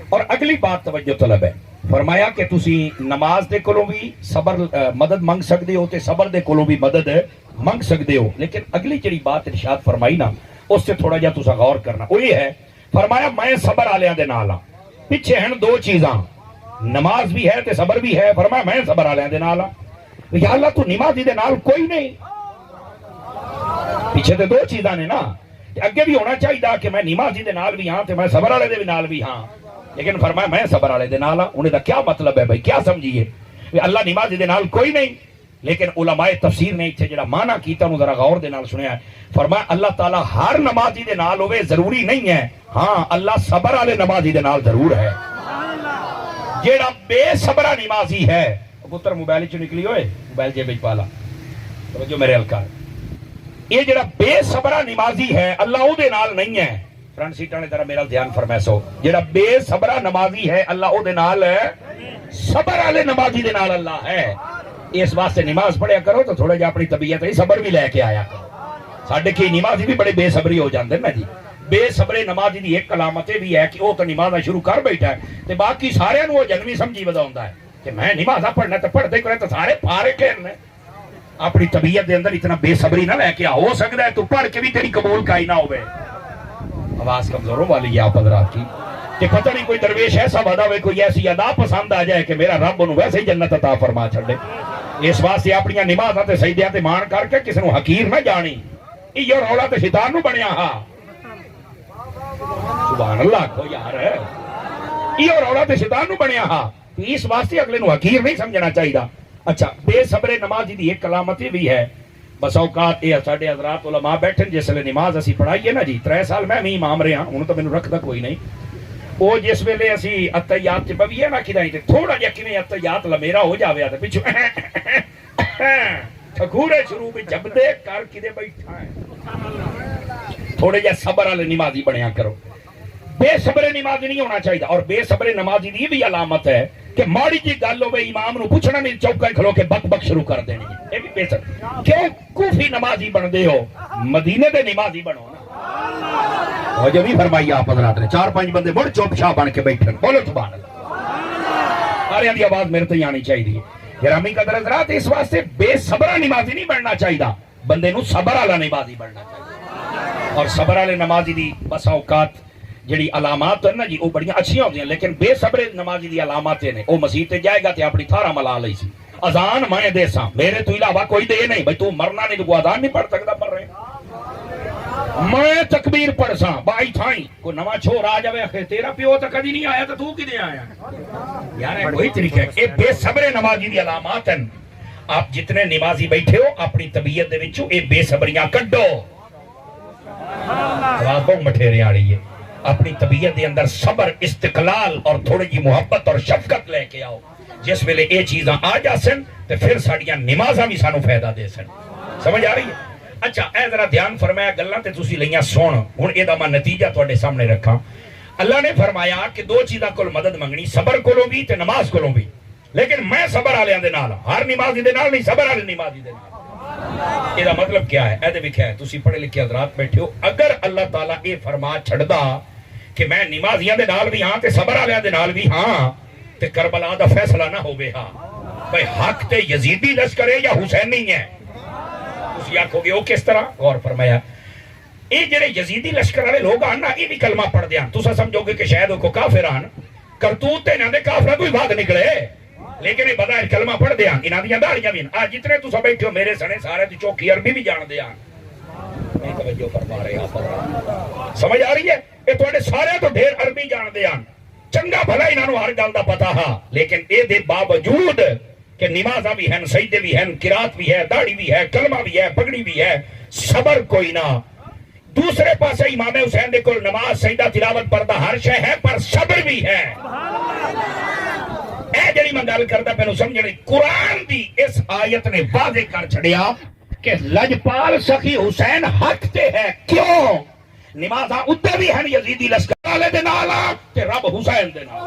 اور اگلی بات توجہ طلب ہے، فرمایا کہ تسی نماز دے کولوں بھی صبر مدد منگ سکتے ہو تے صبر دے کولوں بھی مدد منگ سکتے ہو، لیکن اگلی جڑی بات ارشاد فرمائی نا اس سے تھوڑا جا تسا غور کرنا، وہ یہ ہے فرمایا میں صبر آلیاں دے نال ہاں۔ پیچھے ہیں دو چیزاں، نماز بھی ہے تے صبر بھی ہے، فرمایا میں صبر آلیاں دے نال ہاں۔ یا اللہ تو نمازی دے نال کوئی نہیں، پیچھے تے دو چیزاں نے نا، اگے بھی ہونا چاہیے کہ میں نمازی دے نال بھی ہاں تے میں صبر والے دے نال بھی ہاں، لیکن فرمایا میں صبر والے دے نال ہاں۔ انہیں دا کیا مطلب ہے بھائی، کیا سمجھیے اللہ نمازی دے نال کوئی نہیں، لیکن علماء تفسیر نے اتنے جڑا معنی کیتا انہوں ذرا غور دے نال سنیا ہے، فرمایا اللہ تعالیٰ ہر نمازی دے نال ہوئے ضروری نہیں ہے، ہاں اللہ صبر والے نمازی دے نال ضرور ہے۔ جڑا بے صبرہ نمازی ہے، پتر موبائل چ نکلی ہوئے موبائل جیب وچ پالا توجہ میرے الکار، یہ جڑا بے صبرہ نمازی ہے اللہ او دے نال نہیں ہے، فرنٹ سیٹاں نے ذرا میرا دھیان فرمائے سو، جڑا بے صبرہ نمازی ہے اللہ او دے نال ہے، صبر والے نمازی دے نال اللہ ہے۔ اس واسطے نماز پڑھیا کرو تو تھوڑا جا اپنی طبیعت ہی صبر بھی لے کے آیا کرو۔ ساڈے کی نمازی بھی بڑے بے صبری ہو جاندے نا جی، بے صبرے نمازی دی ایک علامت بھی ہے کہ وہ تو نمازاں شروع کر بیٹھا ہے تے باقی سارے نو جنمی سمجھی وداوندا ہے کہ میں نمازاں پڑھنا تے پڑھتے کرے تو سارے فارغ ہیں۔ اپنی طبیعت دے اندر اتنا بے صبری نہ لے کے ہو سکتا ہے تو پڑھ کے بھی تیری قبول کا ہی نہ ہوئے۔ آواز کمزوروں والی ہے آپ حضرات کی کہ پتہ نہیں کوئی درویش ایسا وعدہ ہوئے، کوئی ایسی ادا پسند آ جائے کہ میرا رب انہوں ویسے ہی جنت عطا فرما چھڑے۔ اس واسطے اپنی نمازاں تے سجدیاں تے مان کر کے کسی نو حقیر نہ جانی، یہ رولا تے شیطان نو بنیا ہا۔ سبحان اللہ کو یار ہے، یہ رولا تے شیطان نو بنیا ہا، اس واسطے اگلے نو حقیر نہیں سمجھنا چاہیے۔ اچھا بے صبر نمازی دی ایک علامت بھی ہے، بس اوقات یہ ساڈے حضرات علماء بیٹھن جس ویلے نماز اسی پڑھائیے نا جی، 3 سال میں امام رہا ہوں تو مینوں رکھدا کوئی نہیں، وہ جس ویلے اسی اتحیات چ پویے نا کدائیں تے تھوڑا جہا کیویں اتحیات لمیرا ہو جاوے تے پچھوں ٹھکورے شروع وچ جبدے کر کدے بیٹھا ہے، تھوڑے جہا صبر والے نمازی بنیا کرو۔ بے صبر نمازی نہیں ہونا چاہیے، اور بے صبر نمازی دی بھی علامت ہے کہ ماڑی جی گل ہوے امام نو پوچھنا نہیں، چوکا کھلو کے بک بک شروع کر دینی ہے، یہ بھی بے صبر۔ کیوں کوفی نمازی بن دے ہو، مدینے دے نمازی بنو نا۔ اور جو بھی فرمائی آپ حضرات نے، 4-5 بندے مڑ چوپ شاہ بن کے بیٹھن، بولو سبحان اللہ، سارے دی آواز میرے تے آنی چاہیے۔ گرامی قدر حضرات، اس واسطے بے صبرہ نمازی نہیں بننا چاہیے، بندے نو صبر والا نمازی بننا چاہیے۔ اور صبر والے نمازی دی بس اوقات جڑی علامات ہیں نا جی وہ بڑی اچھی ہوتی ہیں، لیکن بے صبر نمازی دی علامات نے، وہ مسجد تے جائے گا تے اپنی تھارا ملا لئی سی، اذان میں دے ساں، میرے تو علاوہ کوئی دے نہیں، بھائی تو مرنا نہیں تو کوئی اذان نہیں پڑھ سکتا، پڑھ رہے میں تکبیر پڑھ ساں بائی تھائیں، کوئی نواں چھوڑ آ جاوے تیرا پیو تو کدی نہیں آیا تو کدے آیا یار، وہی طریقہ ہے۔ یہ بے صبر نمازی دی علامات ہیں۔ آپ جتنے نمازی بیٹھے ہو اپنی طبیعت دے وچوں اے بے صبریاں کڈو، آواز بہت مٹھیرے آ رہی ہے، اپنی طبیعت دے اندر صبر، استقلال اور تھوڑی جی محبت اور شفقت لے کے آؤ، جس ویلے یہ چیزاں آ جاسن تو پھر ساڑیاں نمازاں بھی سانو فائدہ دے سن۔ سمجھ آ رہی ہے؟ اچھا اے ذرا دھیان فرمایا، گلاں تے تسی لئیاں سن، ہن اے دا میں نتیجہ تواڈے سامنے رکھاں۔ اللہ نے فرمایا کہ دو چیزاں کول مدد منگنی، صبر کولوں بھی تے نماز کولوں بھی، لیکن میں صبر والیاں دے نال، ہر نمازی دے نال نہیں، صبر والے نمازی دے نال۔ یہ مطلب کیا ہے؟ اے ویکھیا ہے، تسی پڑھے لکھے حضرات بیٹھے ہو، اگر اللہ تعالیٰ اے فرما چھڑدا کہ میں نمازیاں دے نال بھی ہاں تے صبر والیاں دے نال بھی ہاں، تے کربلا دا فیصلہ نہ ہوے ہاں بھئی حق تے یزیدی لشکر ہے یا حسینی ہے؟ تسی آکھو گے او کس طرح؟ غور فرمایا، اے جڑے یزیدی لشکر والے لوگ آن نا، یہ بھی کلمہ پڑھ دیاں، تسا سمجھو گے کہ شاید وہ کافر آن، کرتوت تے انہاں دے کافراں تو ہی بات نکلے، لیکن یہ بظاہر کلمہ پڑھ دیاں، انہاں دیاں داڑیاں بھی آج جتنے تسا بیٹھے ہو میرے سنے سارے دی چوکی عربی بھی جان دیاں، نہیں توجہ فرما رہے آپ، سمجھ آ رہی ہے؟ یہ تواڈے سارے تو ڈھیر عربی جان دیاں، چنگا بھلا انہاں نو ہر گل دا پتہ ہا، لیکن اے دے باوجود کہ نمازاں بھی ہیں، سجدے بھی ہیں، قرات بھی ہے، داڑھی بھی ہے، کلمہ بھی ہے، پگڑی بھی ہے، صبر کوئی نہ۔ دوسرے پاسے امام حسین دے کول نماز، سجدہ، تلاوت، پردہ ہر شے ہے، پر صبر بھی ہے۔ اے جڑی میں گل کردا پینوں سمجھنے، قرآن دی اس آیت نے واضح کر چھڑیا کہ لجپال سخی حسین حق تے ہے، کیوں؟ نمازاں اتے بھی ہیں یزیدی لشکر والے دے نال تے رب حسین دے نال۔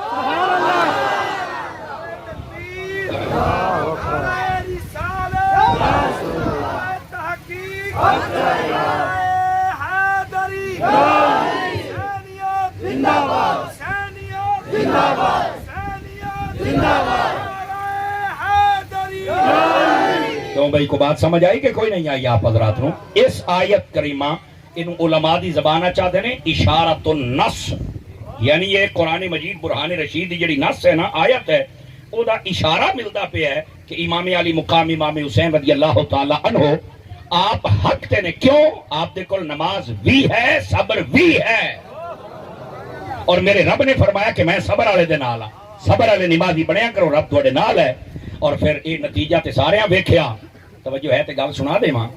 کیوں بھائی کو بات سمجھ آئی کہ کوئی نہیں آئی آپ حضرات نو؟ اس آیت کریمہ ان علماء دی زبانہ چاہتے ہیں اشارت النص، یعنی یہ قرآن مجید برہان رشید جڑی نص ہے نا، آیت ہے، او دا اشارہ ملتا پہ ہے کہ امام علی مقام امام حسین رضی اللہ تعالی عنہ آپ حق تے نے، کیوں؟ آپ دے کول نماز بھی ہے، صبر بھی ہے، اور میرے رب نے فرمایا کہ میں صبر والے دے نال ہاں، صبر والے نمازی بنیا کرو، رب تواڈے نال ہے۔ اور پھر یہ نتیجہ تے سارے ویکھیا، توجہ ہے تے گل سنا دے ماں،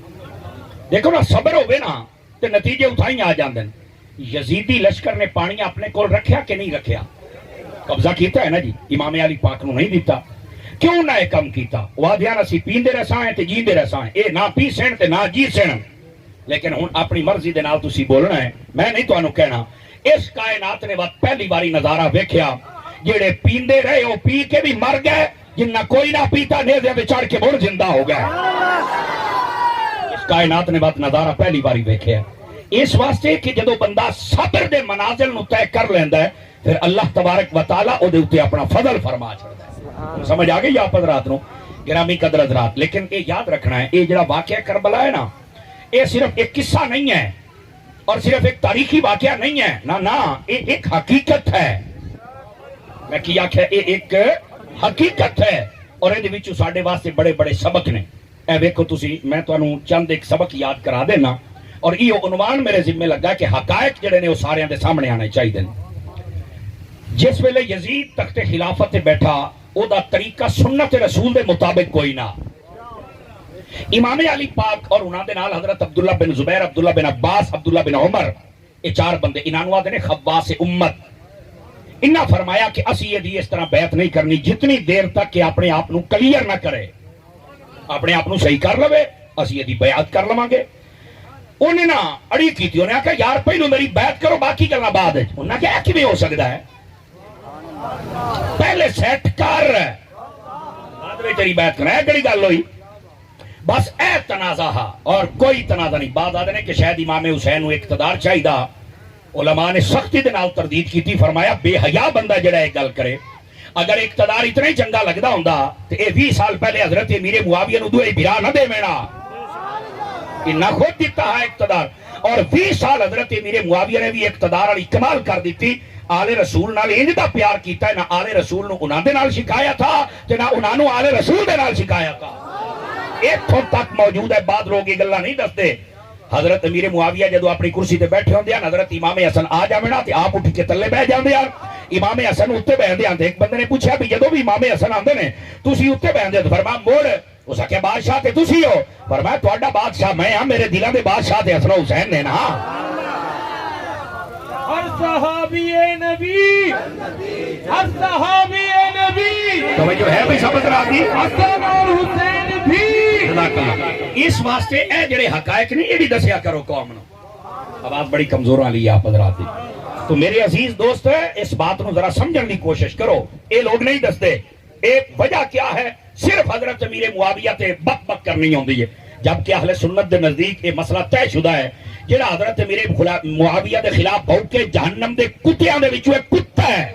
دیکھو نا صبر ہوے نا تے نتیجے اتھائی آ جاندے۔ یزیدی لشکر نے پانی اپنے کول رکھیا کہ نہیں رکھیا؟ قبضہ کیتا ہے نا جی، امام علی پاک نو نہیں دیتا۔ کیوں نہ یہ کم کیتا؟ وعدیاں اسی پیندے رساں تے جیندے رساں، اے نہ پی سن تے نہ جی سن، لیکن ہن اپنی مرضی دے نال تسی بولنا ہے، میں نہیں تانوں کہنا۔ اس کائنات نے وقت پہلی باری نظارہ ویکھیا، جڑے پیندے رہے وہ پی کے بھی مر گئے، جنہ کوئی نہ پیتا نیزے تے چڑھ کے مڑ زندہ ہو گئے۔ اس کائنات نے وقت نظارہ پہلی باری ویکھیا، اس واسطے کہ جدو بندہ صبر دے منازل نو طے کر لیندا ہے، پھر اللہ تبارک و تعالی او دے اوتے اپنا فضل فرما چھڑدا ہے۔ سمجھ آ گئی آپ حضرات نو؟ گرامی قدر حضرات، لیکن یہ یاد رکھنا ہے، یہ جڑا واقعہ کربلا ہے نا، یہ صرف ایک قصہ نہیں ہے اور صرف ایک تاریخی واقعہ نہیں ہے، نہ یہ ایک حقیقت ہے۔ میں کیا کہ یہ ایک حقیقت ہے، اور یہ وچوں ساڈے واسطے بڑے بڑے سبق نے۔ اے ویکھو تسی، میں تانوں چند ایک سبق یاد کرا دینا، اور یہ عنوان میرے ذمہ لگا کہ حقائق جڑے نے وہ سارے دے سامنے آنے چاہیے۔ جس ویلے یزید تخت خلافت بیٹھا، او دا طریقہ سنت رسول دے مطابق کوئی نہ۔ امام علی پاک اور انہاں دے نال حضرت عبداللہ بن زبیر، عبداللہ بن عباس، عبداللہ بن عمر، یہ چار بندے، انہاں نوں آندے نے خواص امت۔ انہاں فرمایا کہ اسی یہ اس طرح بیعت نہیں کرنی جتنی دیر تک کہ اپنے آپ نو کلیئر نہ کرے، اپنے آپ نو صحیح کر لوے، اسی یہ بیعت کر لواں گے۔ انہیں نہ اڑی کی تھی، انہیں کہا یار پہلو میری بیعت کرو، باقی کرنا بعد ہے۔ انہیں کہا ایک بھی ہو سکتا ہے، پہلے سیٹ کر، بعد میں تیری بیعت کرنا ہے، کڑی گل ہوئی۔ بس اے تنازع، اور کوئی تنازع نہیں۔ بعد آدھے نے کہ شاید امام حسین کو اقتدار چاہیے، علماء نے سختی دے نال تردید کی تھی، فرمایا بے حیا بندہ جڑا ایک گل کرے، اگر اقتدار اتنا ہی چنگا لگدا ہوندا تے اے 20 سال پہلے حضرت امیر معاویہ نوں دوئے بھرا نہ دے وینا، انہاں خود دیتا ہے اقتدار۔ اور 20 سال حضرت امیر معاویہ نے بھی اقتدار والی کمال کر دیتی، آل رسول نال انج دا پیار کیتا ہے، نہ آل رسول نو انہاں دے نال شکایا تھا تے نہ انہاں نو آل رسول دے نال شکایا تھا۔ اتھوں تک موجود ہے، بعد لوگ یہ گلاں نہیں دستے۔ حضرت امیر معاویہ جدو اپنی کرسی تے بیٹھے ہوندے ہیں، حضرت امام حسن آ جاوے تے آپ اٹھ کے تلے بیٹھ جاندے ہیں۔ امام حسن اتنے بیٹھدے ہیں، ایک بندے نے پوچھا بھی جدو بھی امام حسن آندے نے تسی اتنے بیٹھدے، تو فرمایا موڑ، اس آخیا بادشاہ تے تسی ہو، فرمایا تہاڈا بادشاہ میں ہاں، میرے دلاں دے بادشاہ تے حسن حسین نے نا۔ ہر صحابی نبی، ہر صحابی نبی، توجہ ہے بھائی سب حضرات دی؟ حسن اور حسین بھی۔ اس واسطے اے جڑے حقائق نہیں، یہ بھی دسیا کرو قوم نو۔ آواز بڑی کمزور والی ہے آپ حضرات دی، تو میرے عزیز دوست اس بات نو ذرا سمجھنے کی کوشش کرو۔ اے لوگ نہیں دستے ایک وجہ کیا ہے، صرف حضرت امیر معاویہ تے بک بک کرنی ہوندی ہے، جبکہ اہل سنت دے نزدیک یہ مسئلہ طے شدہ ہے، جڑا حضرت امیر معاویہ دے خلاف بھوکے جہنم دے کتیاں دے وچوں ایک کتا ہے،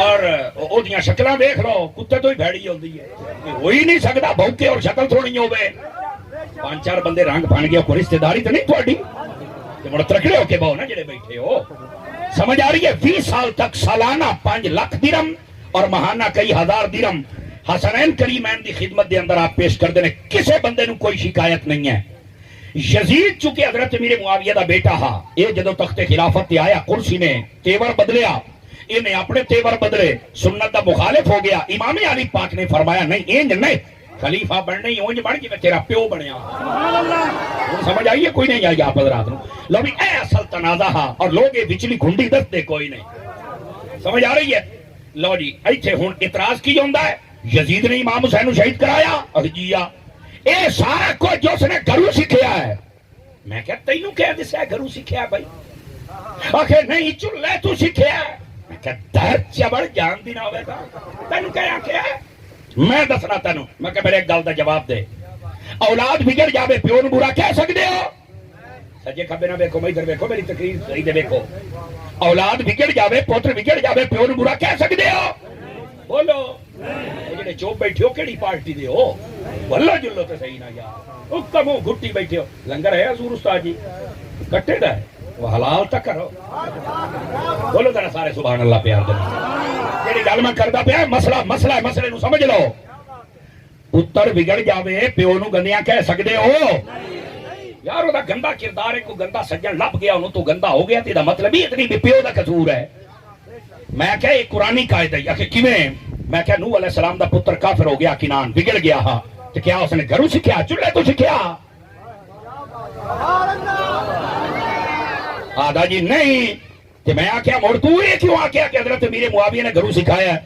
اور او دیاں شکلاں دیکھ لو، کتے تو ہی بھیڑی ہوندی ہے، ہو ہی نہیں سکتا بھوکے اور شکل تھوڑی ہوے۔ 5-4 بندے رنگ بن گیا، کوئی رشتہ داری تو نہیں تھوڑی، تے مڑ ترکڑے ہو کے بہو نا جڑے بیٹھے ہو۔ سمجھ آ رہی ہے؟ 20 سال تک سالانہ 5 لاکھ درہم اور ماہانہ کئی ہزار درہم حسنین کریمین دی خدمت دے اندر آپ پیش کر دینے، کسے بندے نو کوئی شکایت نہیں ہے۔ یزید چونکہ حضرت امیر معاویہ دا بیٹا ہا، یہ جدو تخت خلافت تے آیا، کرسی نے تیور بدلیا، انہیں اپنے تیور بدلے، سنت دا مخالف ہو گیا۔ امام علی پاک نے فرمایا نہیں انج نہیں، خلیفہ بننے ہی اونج بن کے میں تیرا پیو بنیا۔ سمجھ آئیے کوئی نہیں آئی آپ حضرات نو؟ لو بھی اے اصل تنازع ہا، اور لوگ یہ وچلی گھنڈی دس دے کوئی نہیں۔ سمجھ آ رہی ہے؟ لو جی ایتھے ہن اعتراض کی جوندا ہے، یزید نے امام حسین کو شہید کرایا، جیا اے سارا کچھ جو اس نے گھروں سکھیا ہے۔ میں کہا تینوں کہہ دسیا گھروں سکھیا بھائی؟ آخر نہیں چلے تو سکھیا ہے۔ میں کہا درد چبڑ جان دی نہ ہوئے گا، تینوں کہا کیا ہے؟ میں دسنا تینوں۔ میں کہا میرے ایک گل دا جواب دے، اولاد بگڑ جاوے پیو نو برا کہہ سکتے ہو؟ سجے کھبے نہ دیکھو میں ادھر دیکھو میری تقریر صحیح دے دیکھو اولاد بگڑ جاوے پوتر بگڑ جاوے پیو نو برا کہہ سکدے ہو بولو جڑے چوپ بیٹھے ہو کیڑی پارٹی دے ہو واللہ جلو تے صحیح نہ یار او کمو گھٹی بیٹھے ہو لنگر ہے حضور استاد جی کٹے دا ہے وہ حلال تک کرو بولو ذرا سارے سبحان اللہ پیار دے جڑی گل میں کردا پیا مسئلہ ہے مسئلے نو سمجھ لو پتر بگڑ جاوے پیو نو گندیاں کہہ سکدے ہو یار وہ گندا کردار ہے کوئی گندا سجن لب گیا انہوں تو گندا ہو گیا تیرا مطلب ہی اتنی بھی پیو دا قصور ہے میں کہا یہ قرآنی قاعدہ ہے کہ کیویں میں کہا نوح علیہ السلام دا پتر کافر ہو گیا کنان بگڑ گیا ہاں تو کیا اس نے گھروں سکھیا چولہے تو سکھیا آدھا جی نہیں کہ میں آکیا موڑ تو یہ کیوں آکیا کہ حضرت میرے معاویہ نے گھروں سکھایا ہے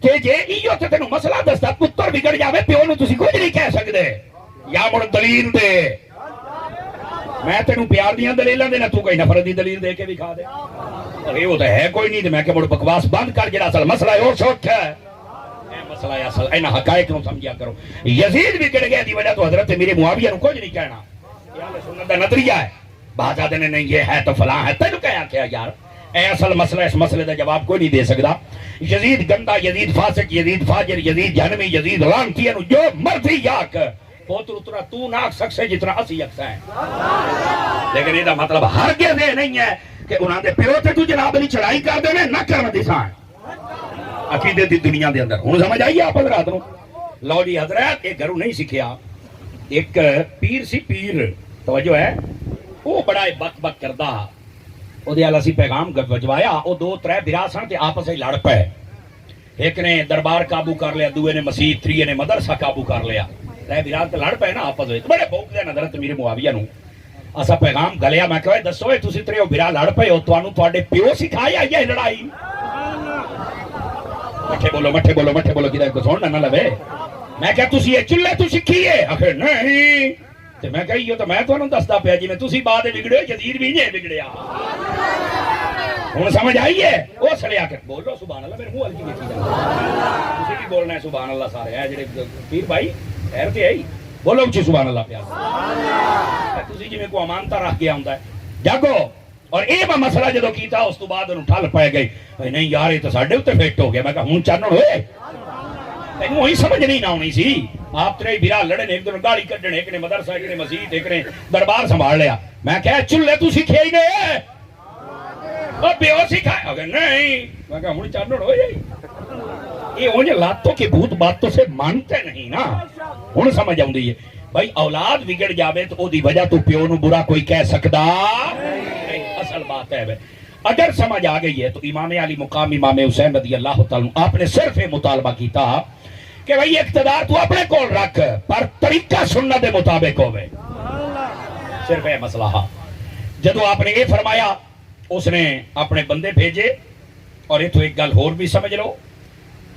کہ جے ایو تے تینوں مسئلہ دستا پتر بگڑ جاوے پیو نو تسی کچھ نہیں کہہ سکدے یا مڑ دلیل دے میں تینوں پیار دیاں دلیلاں دینا تو کوئی نفرت دی دلیل دے کے بھی کھا دے اور یہ تو ہے کوئی نہیں میں کہ مڑ بکواس بند کر جڑا اصل مسئلہ ہے اور سوچ ہے اے مسئلہ ہے اصل اینا حقائق نو سمجھیا کرو یزید بگڑ گیا دی وجہ تو حضرت میرے معاویہ نو کچھ نہیں کہنا یہ اہل سنت دا نظریہ ہے بعض آدھے نے نہیں یہ ہے تو فلاں ہے تینوں کیا یار اے اصل مسئلہ اس مسئلے دا جواب کوئی نہیں دے سکتا یزید گندا یزید فاسق یزید فاجر یزید جہنمی یزید لعنتی نو جو مرضی یاک پوتر اتنا تو نہ سکسے جتنا اسی اکسا ہے لیکن یہ مطلب ہرگز یہ نہیں ہے کہ انہاں دے پیو تے تو جناب علی چڑھائی کر دینے نہ کرن دی سان عقیدے دی دنیا دے اندر ہن سمجھ آئی آپ حضرات نو لو جی حضرات ایک گھروں نہیں سکھیا ایک پیر سی پیر توجہ ہے وہ بڑا بک بک کردا او دے الا سی پیغام بھجوایا او دو ترے برا سن تے آپس وچ لڑ پے ایک نے دربار قابو کر لیا دوے نے مسجد تھری نے مدرسہ قابو کر لیا رہ بیرات لڑ پے نا آپس وچ بڑے بھوک دے حضرت میرے معاویہ نو اسا پیغام گلیا میں کہے دسو اے تسی تریو برا لڑ پے ہو تانوں تواڈے پیو سکھایا یہ لڑائی مٹھے بولو کدھر کو سن نہ لوے میں کہ تسی یہ چلے تو سکھیے آخر نہیں تے میں کہی تو میں تانوں دسدا پیا جی میں تسی بعد بگڑے یزید بھی نہیں بگڑیا ہن سمجھ آئی ہے او سڑیا کہ بولو سبحان اللہ میرے منہ ول کی دیکھی جا تسی بھی بولنا ہے سبحان اللہ سارے اے جڑے پیر بھائی خیر تے آئی بولو اچھی سبحان اللہ پیا تسی جویں کو امانتا رکھ گیا ہوندا ہے جاگو اور اے با مسئلہ جدوں کیتا اس تو بعد انہوں ٹھل پے گئی نہیں یار یہ تو ساڈے اوتے فٹ ہو گیا میں کہا ہن چانن ہوئے تینوں وہی سمجھ نہیں نہ ہونی سی آپ تیرے بھرا لڑے ایک دن گاڑی کڈن ایک نے مدرسہ ایک نے مسجد ایک نے دربار سنبھال لیا میں کہا چلے تو سکھے ہی گئے اور پیو سکھایا اگر نہیں میں کہا ہن چانن ہو جائے یہ انہیں لاتوں کے بھوت باتوں سے مانتے نہیں نا ہن سمجھ آؤندی ہے بھائی اولاد بگڑ جاوے تو او دی وجہ تو پیو نو برا کوئی کہہ سکدا نہیں اصل بات ہے اگر سمجھ آ گئی ہے تو امام علی مقام امام حسین رضی اللہ تعالیٰ آپ نے صرف مطالبہ کیتا کہ بھئی اقتدار تو اپنے کول رکھ پر طریقہ سنت دے مطابق ہوئے صرف ہے مسئلہ جدو آپ نے یہ فرمایا اس نے اپنے بندے بھیجے اور یہ تو ایک گل اور بھی سمجھ لو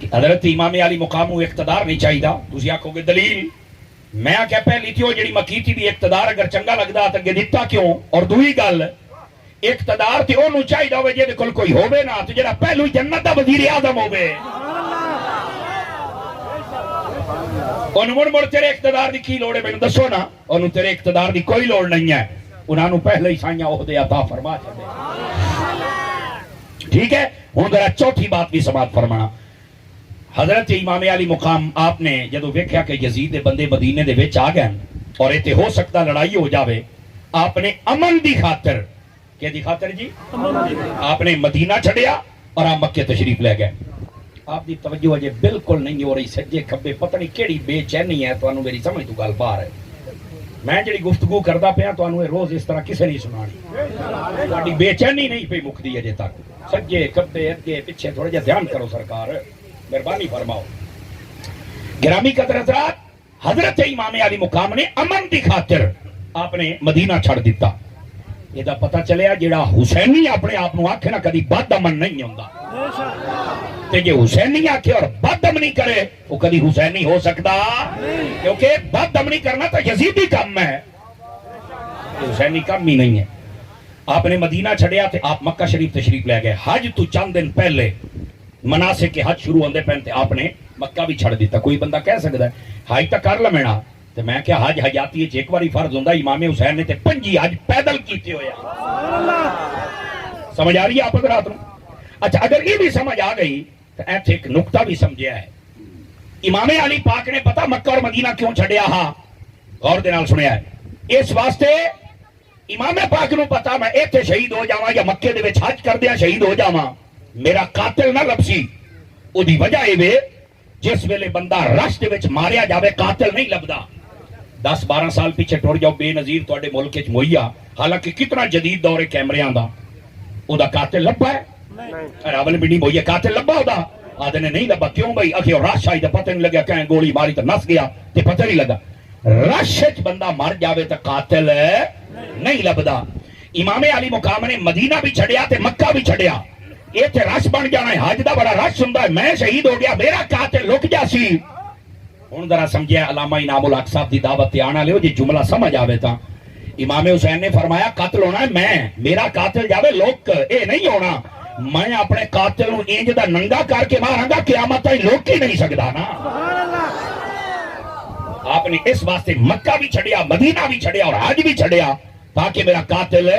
کہ حضرت امام علی مقام اقتدار نہیں چاہیے تسی آکھو گے دلیل میں کیا پہلی تھی وہ جڑی مکی تھی بھی اقتدار اگر چنگا لگدا تو اگے دتا کیوں اور دوئی گل اقتدار تے اونوں چاہیے ہوے جے کول کوئی ہوے نا تو جڑا پہلو جنت دا وزیر اعظم ہوے مڑ تیرے اقتدار دی کی لوڑ ہے مینوں دسو نا انہوں تیرے اقتدار دی کوئی لوڑ نہیں ہے انہاں نوں پہلے ہی سائیاں عہدے عطا فرما چھڈے ٹھیک ہے ہن ذرا چوتھی بات بھی سماعت فرمانا حضرت امام علی مقام آپ نے جدو ویکھیا کہ یزید دے بندے مدینے دے وچ آ گئے اور ایتھے ہو سکتا لڑائی ہو جاوے آپ نے امن دی خاطر کہ دی خاطر جی آپ نے مدینہ چھڑیا اور آپ مکے تشریف لے گئے آپ دی توجہ اجے بالکل نہیں ہو رہی سجے کھبے پتہ نہیں کیڑی بے چینی ہے تانوں میری سمجھ تو گل باہر ہے میں جڑی گفتگو کردا پیا تانوں روز اس طرح کسے نہیں سنانی تہاڈی بے چینی نہیں پئی مکدی اجے تک سجے کھبے اگے پیچھے تھوڑا جہا دھیان کرو سرکار مہربانی فرماؤ گرامی قدر حضرات حضرت امام علی مقام نے امن دی خاطر آپ نے مدینہ چھڑ دیتا یہ دا پتہ چلیا جڑا حسینی اپنے آپ نو آکھے نا کدی بد امن نہیں ہوندا تے جے حسینی آکھے اور بد امنی کرے وہ کدی حسینی ہو سکتا کیونکہ بد امنی کرنا تو یزیدی کام ہے حسینی کام ہی نہیں ہے آپ نے مدینہ چھڑیا تے آپ مکہ شریف تشریف لے گئے حج تو چند دن پہلے مناسک کے حج شروع ہوندے پہنتے آپ نے مکہ بھی چھڑ دیتا کوئی بندہ کہہ سکتا ہے حج تک کر لمینا تو میں کیا حج حیاتی ایک باری فرض ہوں امام حسین نے تے 5 حج پیدل کیتے ہوئے سمجھ آ رہی ہے آپ حضرات نو؟ اچھا اگر یہ بھی سمجھ آ گئی تو ایتھے ایک نقطہ بھی سمجھیا ہے امام علی پاک نے پتا مکہ اور مدینہ کیوں چھڑیا ہاں غور دے نال سنیا ہے اس واسطے امام پاک نو پتا میں ایتھے شہید ہو جاواں یا مکے دے وچ حج کردیاں شہید ہو جاواں میرا قاتل نہ لبسی او دی وجہ اے وے جس ویلے بندہ رش دے وچ ماریا جاوے قاتل نہیں لبدا 10-12 سال پیچھے ٹر جاؤ بے نظیر تواڈے ملک وچ مہیا حالانکہ کتنا جدید دور ہے کیمریاں دا او دا قاتل لبا ہے راول بنی مہیا قاتل لبا او دا آدھے نے نہیں لبا کیوں بھائی اکھے رش آئی تے پتہ نہیں لگا کہیں گولی ماری تے نس گیا تے پتہ نہیں لگا رش وچ بندہ مر جاوے تے قاتل نہیں لبدا امام علی مقام نے مدینہ بھی چھڑیا تے مکہ بھی چھڑیا یہ تے رش بن جانا ہے حج دا بڑا رش ہوندا ہے میں شہید ہو گیا میرا قاتل لک جا سی ہن ذرا سمجھیا علامہ انعام الحق صاحب دی دعوت تے آنا لیو جی جملہ سمجھ آوے تا امام حسین نے فرمایا قتل ہونا ہے میں میرا قاتل جاوے لوک اے نہیں ہونا میں اپنے قاتل نو انج دا ننگا کر کے ماراں گا قیامت تک لوک ہی نہیں سکدا نا آپ نے اس واسطے مکہ بھی چھڑیا مدینہ بھی چھڑیا اور حج بھی چھڑیا تاکہ میرا قاتل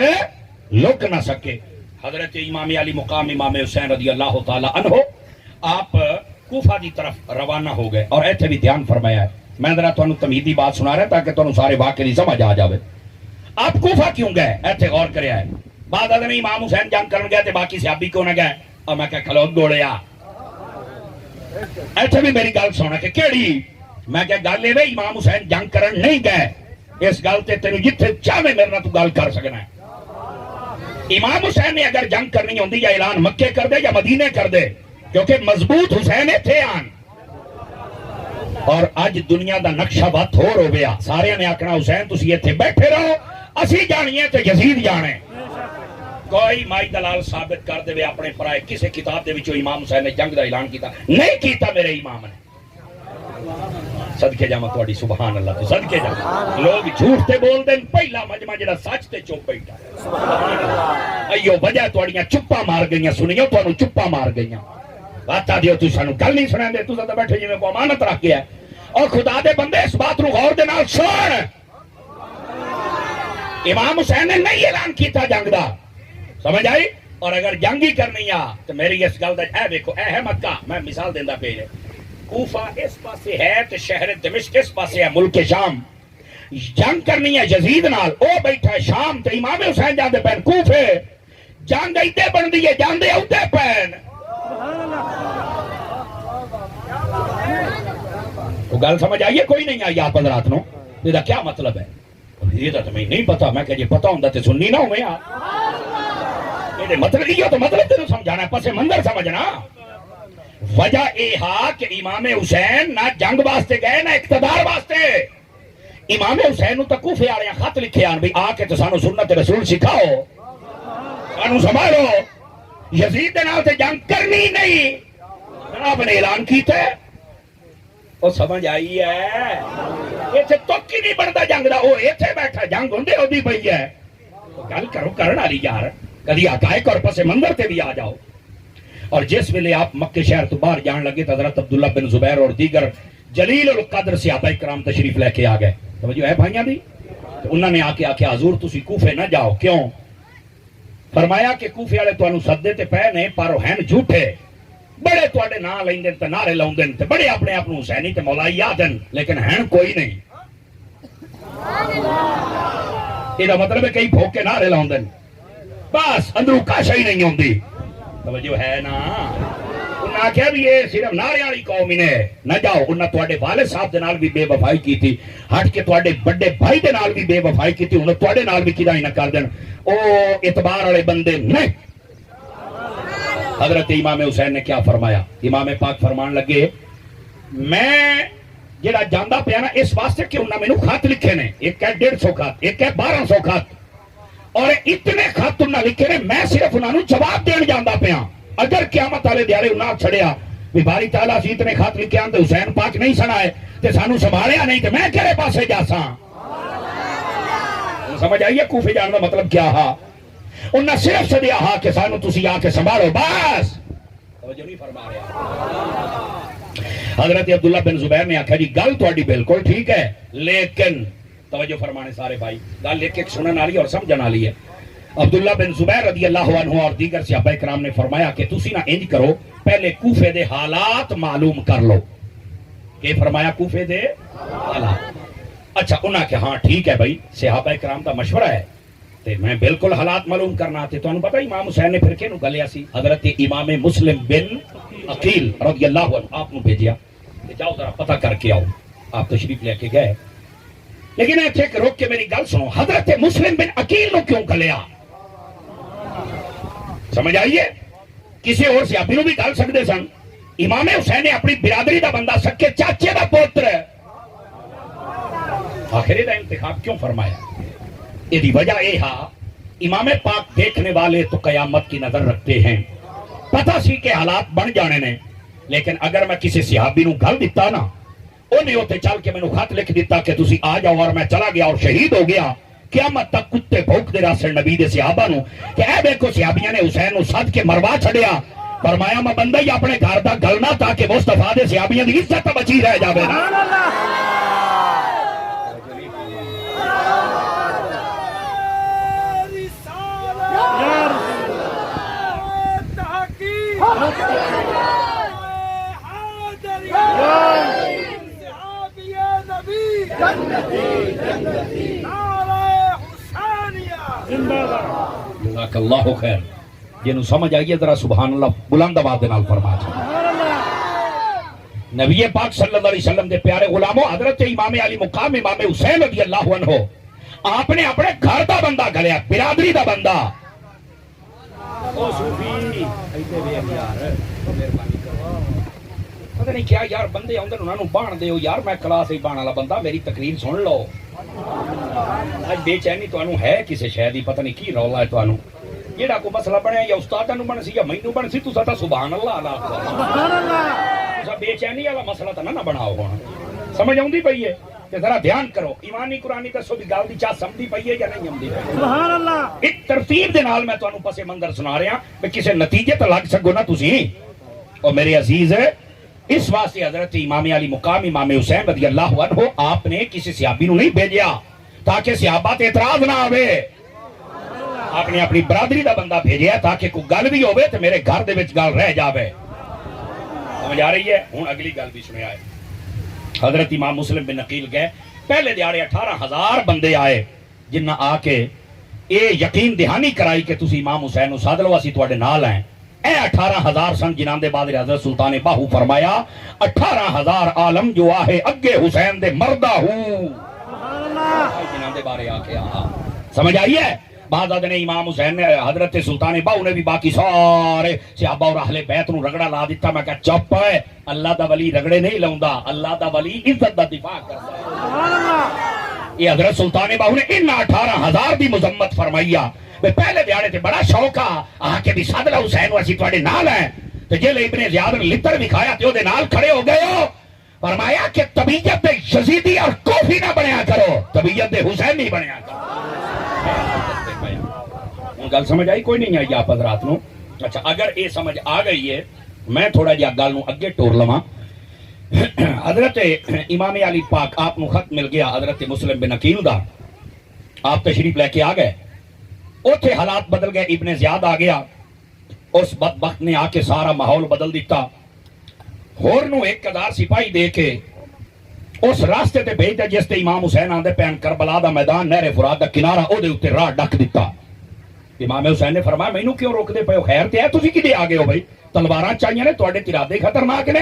لک نہ سکے حضرت امام علی مقام امام حسین رضی اللہ تعالی عنہ آپ کوفہ دی طرف روانہ ہو گئے اور ایتھے بھی دھیان فرمایا ہے میں ذرا تانوں تمہیدی بات سنا رہا تاکہ تانوں سارے واقعے دی سمجھ آ جاوے آپ کوفہ کیوں گئے ایتھے غور کریا ہے بعد ادنے امام حسین جنگ کرن گئے تے باقی صحابی کیوں نہ گئے اور میں کہا کھلو گوڑیا ایتھے بھی میری گل سنا کہ کیڑی میں کہا گل اے امام حسین جنگ کرن نہیں گئے اس گل تے تینوں جتھے چاہے میرے نال تو گل کر سکنا ہے امام حسین نے اگر جنگ کرنی ہوندی یا اعلان مکے کر دے یا مدینے کر دے کیونکہ مضبوط حسین تھے آن اور اج دنیا دا نقشہ بات ہو رو گیا سارے نے آکھنا حسین تسی ایتھے بیٹھے رہو اسی جانیے تے یزید جانے کوئی مائی دلال ثابت کر دے اپنے پرائے کسے کتاب دے وچوں امام حسین نے جنگ دا اعلان کیتا نہیں کیتا میرے امام نے صدقے جاواں تہاڈی سبحان اللہ تو صدقے جاواں لوگ جھوٹ تے بول دین پہلا مجمع جڑا سچ تے چپ بیٹھا سبحان اللہ ایو وجہ تہاڈیاں چپا مار گئیاں سنیو تانوں چپا مار گئیاں باتا دیو تو سانو گل نہیں سنان دے تو تے بیٹھے جویں کو امانت رکھ گیا اور خدا دے بندے اس بات نو غور دے نال سن امام حسین نے نہیں اعلان کیتا جنگ دا سمجھ آئی اور اگر جنگ ہی کرنی آ تو میری اس گل دا اے دیکھو اے ہے مکہ میں مثال دیندا پے کوفہ اس پاسے ہے تو شہر دمشق اس پاسے ہے ملک شام جنگ کرنی ہے یزید نال او بیٹھا ہے شام تے امام حسین جاندے پین کوفے جنگ ایتے بندی ہے جاندے اوتے پین تو گل سمجھ آئیے کوئی نہیں آئی آپ حضرات نو یہ کیا مطلب ہے یہ تو تمہیں نہیں پتا میں کہ جی پتا ہوں تے سننی نہ ہوں میں یہ مطلب یہ تو مطلب تینوں سمجھانا ہے پس منظر سمجھنا وجہ اے ہا کہ امام حسین نہ جنگ واسطے گئے نہ اقتدار واسطے امام حسین نو تک کوفے والے خط لکھے آن بھی آ کے تو سانو سنت رسول سکھاؤ سانو سنبھالو یزید دے نال تے جنگ کرنی نہیں جناب نے اعلان کیتا ہے او سمجھ آئی ہے ایتھے توکی نہیں بندا جنگ دا او ایتھے بیٹھا جنگ ہوندے اودی پئی ہے گل کرو کرن والی یار کدی حقائق اور پس منظر تے بھی آ جاؤ اور جس ویلے آپ مکے شہر تو باہر جان لگے تو حضرت عبداللہ بن زبیر اور دیگر جلیل القدر صحابہ کرام تشریف لے کے آ گئے توجہ ہے بھائیاں دی تو انہوں نے آ کے آکھیا حضور تسی کوفے نہ جاؤ کیوں فرمایا کہ کوفے والے تانوں سدے تے پے نے پر ہن جھوٹے بڑے تواڈے نام لیندے تے نعرے لاوندے تے بڑے اپنے آپ نوں حسینی تے مولائی آدن لیکن ہن کوئی نہیں یہ مطلب ہے کئی بھوک کے نعرے لاوندے بس اندروں کاشا ہی نہیں ہوندی توجہ ہے نا انہاں آکھیا بھی یہ صرف نعرے والی قوم ہی نے نہ جاؤ انہاں تواڈے والد صاحب دے نال بھی بے وفائی کیتی ہٹ کے تواڈے بڑے بھائی دے نال بھی بے وفائی کیتی انہاں تواڈے نال بھی کدا ہی نہ کر دین او اعتبار والے بندے نہیں حضرت امام حسین نے کیا فرمایا امام پاک فرمان لگے میں جڑا جاندا پیا نا اس واسطے کہ انہاں مینوں خط لکھے نے ایک ہے 150 خط ایک ہے 1200 خط اور اتنے خط انہاں لکھے نے میں صرف انہاں نوں جواب دین جاندا پیا اگر قیامت والے دیہڑے انہاں چھڑیا بھی باری تعالیٰ سی اتنے خط لکھے آن تے حسین پاک نہیں سنائے تے سانو سنبھالیا نہیں تے میں کہڑے پاسے جاساں سمجھ آئیے کوفے جان دا مطلب کیا ہا انہاں صرف سدیا ہا کہ سانو تسی آ کے سنبھالو بس توجہ نہیں فرما رہے حضرت عبداللہ بن زبیر نے آخیا جی گل تہاڈی بالکل ٹھیک ہے، لیکن توجہ فرمانے سارے بھائی، گل ایک ایک سنن والی اور سمجھن والی ہے۔ عبداللہ بن زبیر رضی اللہ عنہ اور دیگر صحابہ کرام نے فرمایا کہ تسی نہ انج کرو، پہلے کوفے دے حالات معلوم کر لو۔ کہ فرمایا کوفے دے حالات۔ اچھا انہاں کہ ہاں ٹھیک ہے بھائی، صحابہ کرام دا مشورہ ہے تے میں بالکل حالات معلوم کرنا تے تانوں پتہ امام حسین نے پھر کینوں گلیا سی؟ حضرت امام مسلم بن عقیل رضی اللہ عنہ آپ نو بھیجیا کہ جاؤ ذرا پتہ کر کے آؤ۔ آپ تشریف لے کے گئے، لیکن ایتھے روک کے میری گل سنو، حضرت مسلم بن عقیل نو کیوں گلیا؟ سمجھ آئیے؟ کسی اور صحابی نو بھی گل سکدے سن، امام حسین نے اپنی برادری دا بندہ سکے چاچے دا پوتر آخری دا انتخاب کیوں فرمایا؟ یہ وجہ یہ ہے، امام پاک دیکھنے والے تو قیامت کی نظر رکھتے ہیں، پتہ سی کہ حالات بن جانے نے، لیکن اگر میں کسی صحابی نو گل دیتا نا، انہیں ہوتے چل کے میں نو خط لکھ دیتا کہ تسی آ جاؤ اور میں چلا گیا اور شہید ہو گیا، قیامت تک کتے بھوک دے رہا سن نبی دے صحابہ نو کہ اے دیکھو صحابیاں نے حسین نو سد کے مروا چھڑیا۔ فرمایا میں بندہ ہی اپنے گھر دا گلنا تاکہ مصطفیٰ دے صحابیاں دی عزت بچی رہ جاوے نا۔ جزاک اللہ خیر، جنہوں سمجھ آئیے ذرا سبحان اللہ بلند آواز نال فرما چاہیے۔ نبی پاک صلی اللہ علیہ وسلم دے پیارے غلاموں، حضرت امام علی مقام امام حسین رضی اللہ عنہ آپ نے اپنے گھر دا بندہ گھلیا، برادری دا بندہ۔ پتہ نہیں کیا یار بندے آندے انہاں نوں بان دیو یار، میں کلاس ہی بان والا بندہ، میری تقریر سن لو۔ اج بے چینی تانوں ہے کسے شے دی، پتہ نہیں کی رولا ہے تانوں، جیڑا کو مسئلہ بنیا یا استاداں نوں بن سی یا مینوں بن سی، تساں تا سبحان اللہ اعلی سبحان اللہ، تساں بے چینی والا مسئلہ تا نہ بناؤ۔ ہن سمجھ آوندی پئی ہے کہ ذرا دھیان کرو، ایمانی قرآنی دسو بھی گل دی چاہ سمجھی پئی ہے یا نہیں آمدی پئی؟ سبحان اللہ۔ ایک ترتیب دے نال میں تانوں پس منظر سنا رہا کہ کسے نتیجے تے لگ سکو نا تسی۔ اور میرے عزیز اس واسطے حضرت امام علی مقام امام حسین رضی اللہ عنہ آپ نے کسی صحابی نو نہیں بھیجیا تاکہ صحابہ تے اعتراض نہ آوے، آپ نے اپنی برادری دا بندہ بھیجیا تاکہ کوئی گل بھی ہوئے تو میرے گھر دے وچ گل رہ جاوے۔ سمجھ آ رہی ہے؟ ہن اگلی گل بھی سنیا ہے۔ حضرت امام مسلم بن عقیل گئے، پہلے دیہڑے 18,000 بندے آئے جنہاں آ کے اے یقین دہانی کرائی کہ تسی امام حسین نو سد لو، اسی تواڈے نال ہیں۔ اے 18,000 سن جنہاں دے بعد حضرت سلطان باہو فرمایا 18,000 عالم جو آہے اگے حسین دے مردہ ہوں، جنہاں دے بارے آ کے آہا۔ سمجھ آئی ہے؟ بعد نے امام حسین نے حضرت سلطان باہو نے بھی باقی سارے صحابہ اور اہل بیت نو رگڑا لا دیتا۔ میں کہا چپ ہے، اللہ دا ولی رگڑے نہیں لاؤندا، اللہ دا ولی عزت دا دفاع کرتا ہے۔ یہ حضرت سلطان باہو نے ان 18,000 دی مذمت فرمائیا۔ پہلے دیاڑے تے بڑا شوق آ کے بھی سد لو حسین اسی تواڈے نال ہیں، تے جے ابن زیاد نے لتر وکھایا تے او دے نال کھڑے ہو گئے ہو۔ فرمایا کہ طبیعت یزیدی اور کوفی نہ بنیا کرو، طبیعت حسینی بنیا کرو۔ گل سمجھ آئی کوئی نہیں آئی آپ حضرات نو؟ اچھا اگر یہ سمجھ آ گئی ہے میں تھوڑا جہا گل نو اگے ٹور لواں۔ حضرت امام علی پاک آپ نو خط مل گیا حضرت مسلم بن عقیل دا، آپ تشریف لے کے آ گئے، اوتھے حالات بدل گئے، ابن زیاد آ گیا، اس بدبخت نے آ کے سارا ماحول بدل دیتا، ہور نو 1000 سپاہی دے کے اس راستے تے بھیج دے جس تے امام حسین آندے پین کربلا دا میدان نہر فرات دا کنارہ او دے اوتے راہ ڈک دیتا۔ امام حسین نے فرمایا مینوں کیوں روک دے پئے ہو؟ خیر تے ہے تسی کدے آ گئے ہو بھائی؟ تلواراں چاہیے نے تواڈے ارادے خطرناک نے۔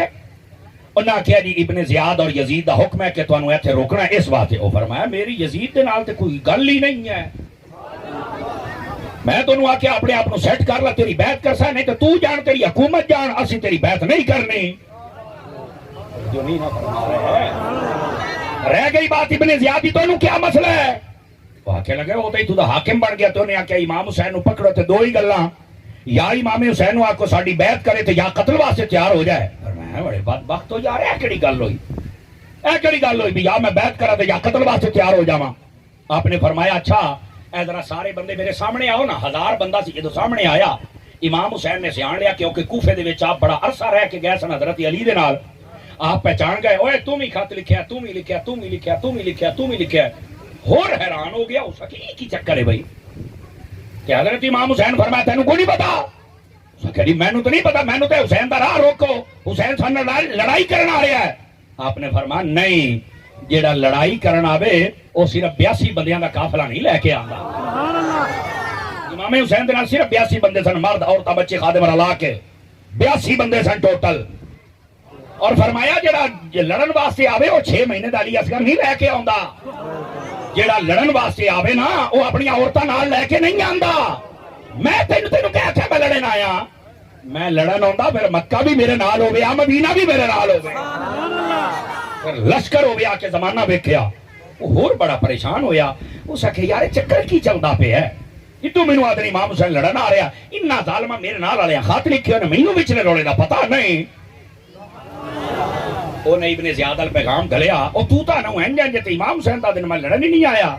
انہاں کہیا جی ابن زیاد اور یزید دا حکم ہے کہ تانوں ایتھے روکنا ہے اس واسطے۔ او فرمایا میری یزید دے نال تے کوئی گل ہی نہیں ہے، میں تانوں آکھیا اپنے آپ نو سیٹ کر لا، تیری بیعت کرسا، نہیں تے تو جان تیری حکومت جان، اسی تیری بیعت نہیں کرنی۔ جو نہیں نہ فرما رہے ہیں، رہ گئی بات ابن زیاد دی، تانوں کیا مسئلہ ہے؟ آکھے لگے وہ تو دا حاکم بن گیا، تو نے آکھیا امام حسین نو پکڑو تے دو ہی گلاں، یا امام حسین نو آکھو ساڈی بیعت کرے تے یا قتل واسطے تیار ہو جائے۔ فرمایا بڑے بدبخت ہو یار، اے کیڑی گل ہوئی، اے کیڑی گل ہوئی بھی یا میں بیعت کرا تے یا قتل واسطے تیار ہو جاواں؟ آپ نے فرمایا اچھا اے ذرا سارے بندے میرے سامنے آؤ نا۔ 1000 بندہ سی جدوں سامنے آیا، امام حسین نے سیان لیا کیونکہ کوفے دے وچ آپ بڑا عرصہ رہ کے گئے سن حضرت علی دے نال۔ آپ پہچان گئے اوے تم ہی خط لکھیا تم ہی لکھیا تم ہی لکھیا تم ہی لکھیا تم ہی لکھیا اور حیران ہو گیا اس کی کی چکر ہے بھائی کہ حضرت امام حسین فرمایا تینوں کو نہیں پتا کہ مینوں تو نہیں پتا مینوں تے حسین دا راہ روکو حسین سن لڑائی کرنا آ رہا ہے آپ نے فرمایا نہیں جیڑا لڑائی کرنا آوے وہ صرف 82 بندیاں دا قافلہ نہیں لے کے آندا امام حسین دے نال صرف 82 بندے سن مرد عورتاں بچے خادم رلا کے 82 بندے سن ٹوٹل اور فرمایا جڑا لڑن واسطے آوے وہ 6 مہینے دا علی اصغر نہیں لے کے آندا جڑا لڑن واسطے آوے نا وہ اپنی عورتاں نال لے کے نہیں آندا میں تینوں کہہ کے میں لڑن آیا میں لڑن آندا پھر مکہ بھی میرے نال ہوے مدینہ بھی میرے نال ہوے پھر لشکر ہو گیا کہ زمانہ ویکھیا وہ اور بڑا پریشان ہویا اس آکھے یار چکر کی چلدا پیا ہے جتوں مینوں آدمی امام حسین لڑن آ رہا انہاں ظالماں میرے نال والے خط لکھے نے مینوں وچلے رولے دا پتہ نہیں او نے ابن زیاد پیغام گلیا او تو تا نہ انج انج تے امام حسین دا دن میں لڑن ہی نہیں آیا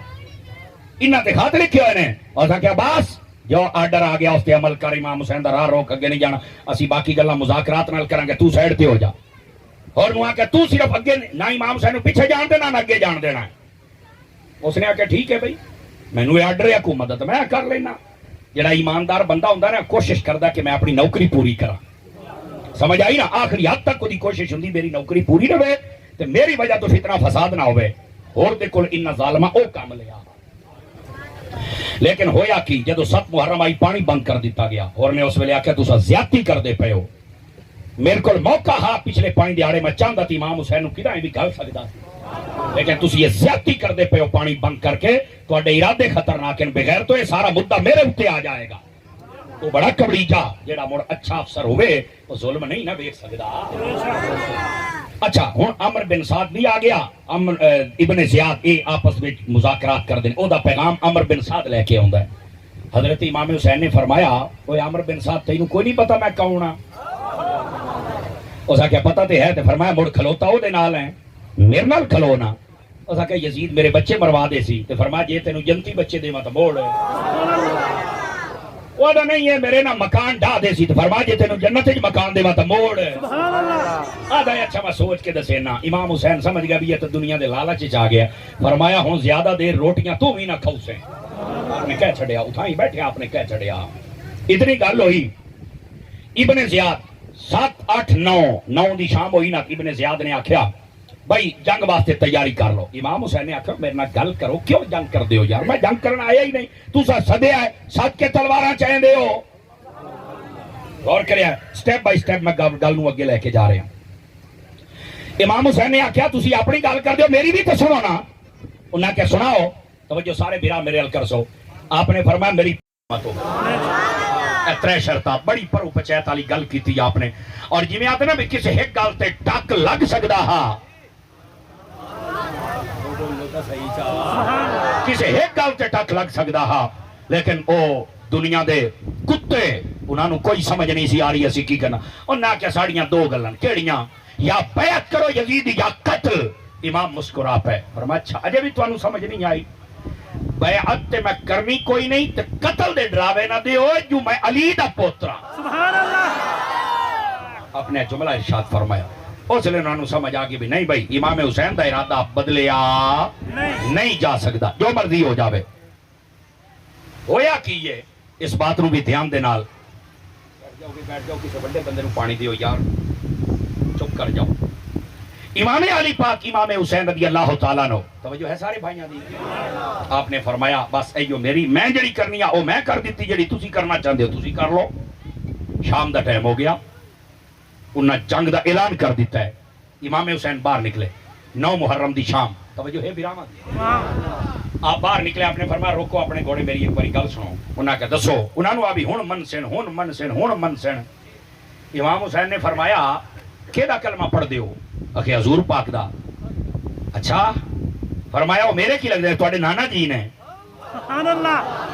انہاں تے خط لکھے ہوئے نے اور کیا بس جو آرڈر آ گیا اس تے عمل کر امام حسین دا راہ روک اگے نہیں جانا اسی باقی گلاں مذاکرات نال کران گے تو سائیڈ تے ہو جا اور نو کہ تو صرف اگے نہ امام حسین نو پیچھے جان دینا نہ اگے جان دینا اس نے آکھیا ٹھیک ہے بھائی مینوں یہ آرڈر ہے حکومت میں کر لینا جڑا ایماندار بندہ ہوندا نا کوشش کردا کہ میں اپنی نوکری پوری کراں سمجھ آئی نا آخری حد تک کوئی کوشش ہوندی میری نوکری پوری نہ ہوئے تے میری وجہ تو فتنہ فساد نہ ہوئے اور دے کول انہاں ظالماں او کام لیا لیکن ہویا کی جدو 7 محرم آئی پانی بند کر دیتا گیا اور نے اس ویلے آکھیا تساں زیادتی کر دے پئے ہو میرے کو موقع ہا پچھلے 5 دیہاڑے میں چاہتا تھی امام حسین کدھر بھی گل سکتا لیکن تسی یہ زیادتی کر دے پئے ہو پانی بند کر کے تواڈے ارادے خطرناک ہیں بغیر تو یہ سارا مدعا میرے اوتے آ جائے گا تو بڑا کبڑیجا جیڑا مڑ اچھا افسر ہوئے وہ ظلم نہیں نہ دیکھ سکتا اچھا ہن عمر بن سعد بھی آ گیا ابن زیاد یہ آپس میں مذاکرات کر دیں او دا پیغام عمر بن سعد لے کے آندا ہے حضرت امام حسین نے فرمایا اوے عمر بن سعد تینوں کوئی نہیں پتا میں کون ہاں اس آکھیا پتہ تے ہے تے فرمایا مڑ کھلوتا او دے نال ہے میرے نال کھلونا اس آکھیا یزید میرے بچے مروا دے سی تے فرمایا جے تینوں جنتی بچے دیواں تے موڑ وہ دا نہیں ہے میرے نا مکان ڈا دے سی تے فرمایا جے تینوں جنت وچ مکان دیواں تے موڑ آدا اچھا میں سوچ کے دسینا امام حسین سمجھ گیا بھی یہ تو دنیا دے لالچ وچ آ گیا فرمایا ہن زیادہ دیر روٹیاں تو بھی نہ کھاؤسیں آپ نے کہہ چھڑیا اتھاں ہی بیٹھے آپ نے کہہ چھڑیا اتنی گل ہوئی ابن زیاد 7 8 9 دی شام ہوئی نا ابن زیاد نے آکھیا بھائی جنگ واسطے تیاری کر لو امام حسین نے آکھیا میرے نال گل کرو کیوں جنگ کر دیو یار میں جنگ کرنا آیا ہی نہیں تو سدیا ہے سد کے تلواراں چاہندے ہو غور کریا سٹیپ بائی سٹیپ میں گل نو اگے لے کے جا رہا ہوں امام حسین نے آکھیا تسی اپنی گل کر دیو میری بھی تے سنو نا انہاں کہ سناؤ توجہ سارے بھرا میرے ال کر سو آپ نے فرمایا میری متو ترے شرطاں بڑی پرو پچیت والی گل کیتی آپ نے اور جویں آتے نا بھی کسی ایک گل تے ٹک لگ سکدا ہا کسی ایک گل تے ٹک لگ سکدا ہا لیکن او دنیا دے کتے انہاں نو کوئی سمجھ نہیں سی آ رہی اسی کی کرنا انہاں کہ ساڑیاں دو گلاں کیڑیاں یا بیعت کرو یزید یا قتل امام مسکرا پے فرمایا اچھا اجے بھی تانوں سمجھ نہیں آئی بیعت تے میں کرنی کوئی نہیں تے قتل دے ڈراوے نہ دیو جو میں علی دا پوترا سبحان اللہ اپنے جملہ ارشاد فرمایا اس لیے انہوں نے سمجھ آگے بھی نہیں بھائی امام حسین دا ارادہ بدلیا نہیں جا سکتا جو مرضی ہو جاوے ہویا کی یہ اس بات نو بھی دھیان دے نال بیٹھ جاؤ کسی بڑے بندے نو پانی دیو یار چپ کر جاؤ امام علی پاک امام حسین رضی اللہ تعالیٰ نو توجہ ہے سارے بھائیاں دی آپ نے فرمایا بس ایو میری میں جڑی کرنی او میں کر دیتی جڑی تسی کرنا چاہندے ہو تسی کر لو شام دا ٹائم ہو گیا انہاں جنگ دا اعلان کر دیتا ہے امام حسین باہر نکلے 9 محرم دی شام توجہ ہے بیرامت آپ باہر نکلے آپ نے فرمایا روکو اپنے گھوڑے میری ایک باری گل سنو انہاں کہ دسو انہاں نو ابھی ہن من سن امام حسین نے فرمایا کیڑا کلمہ پڑھ دیو اکھے حضور پاک دا اچھا فرمایا وہ میرے کی لگ دے تواڈے نانا جی نے سبحان اللہ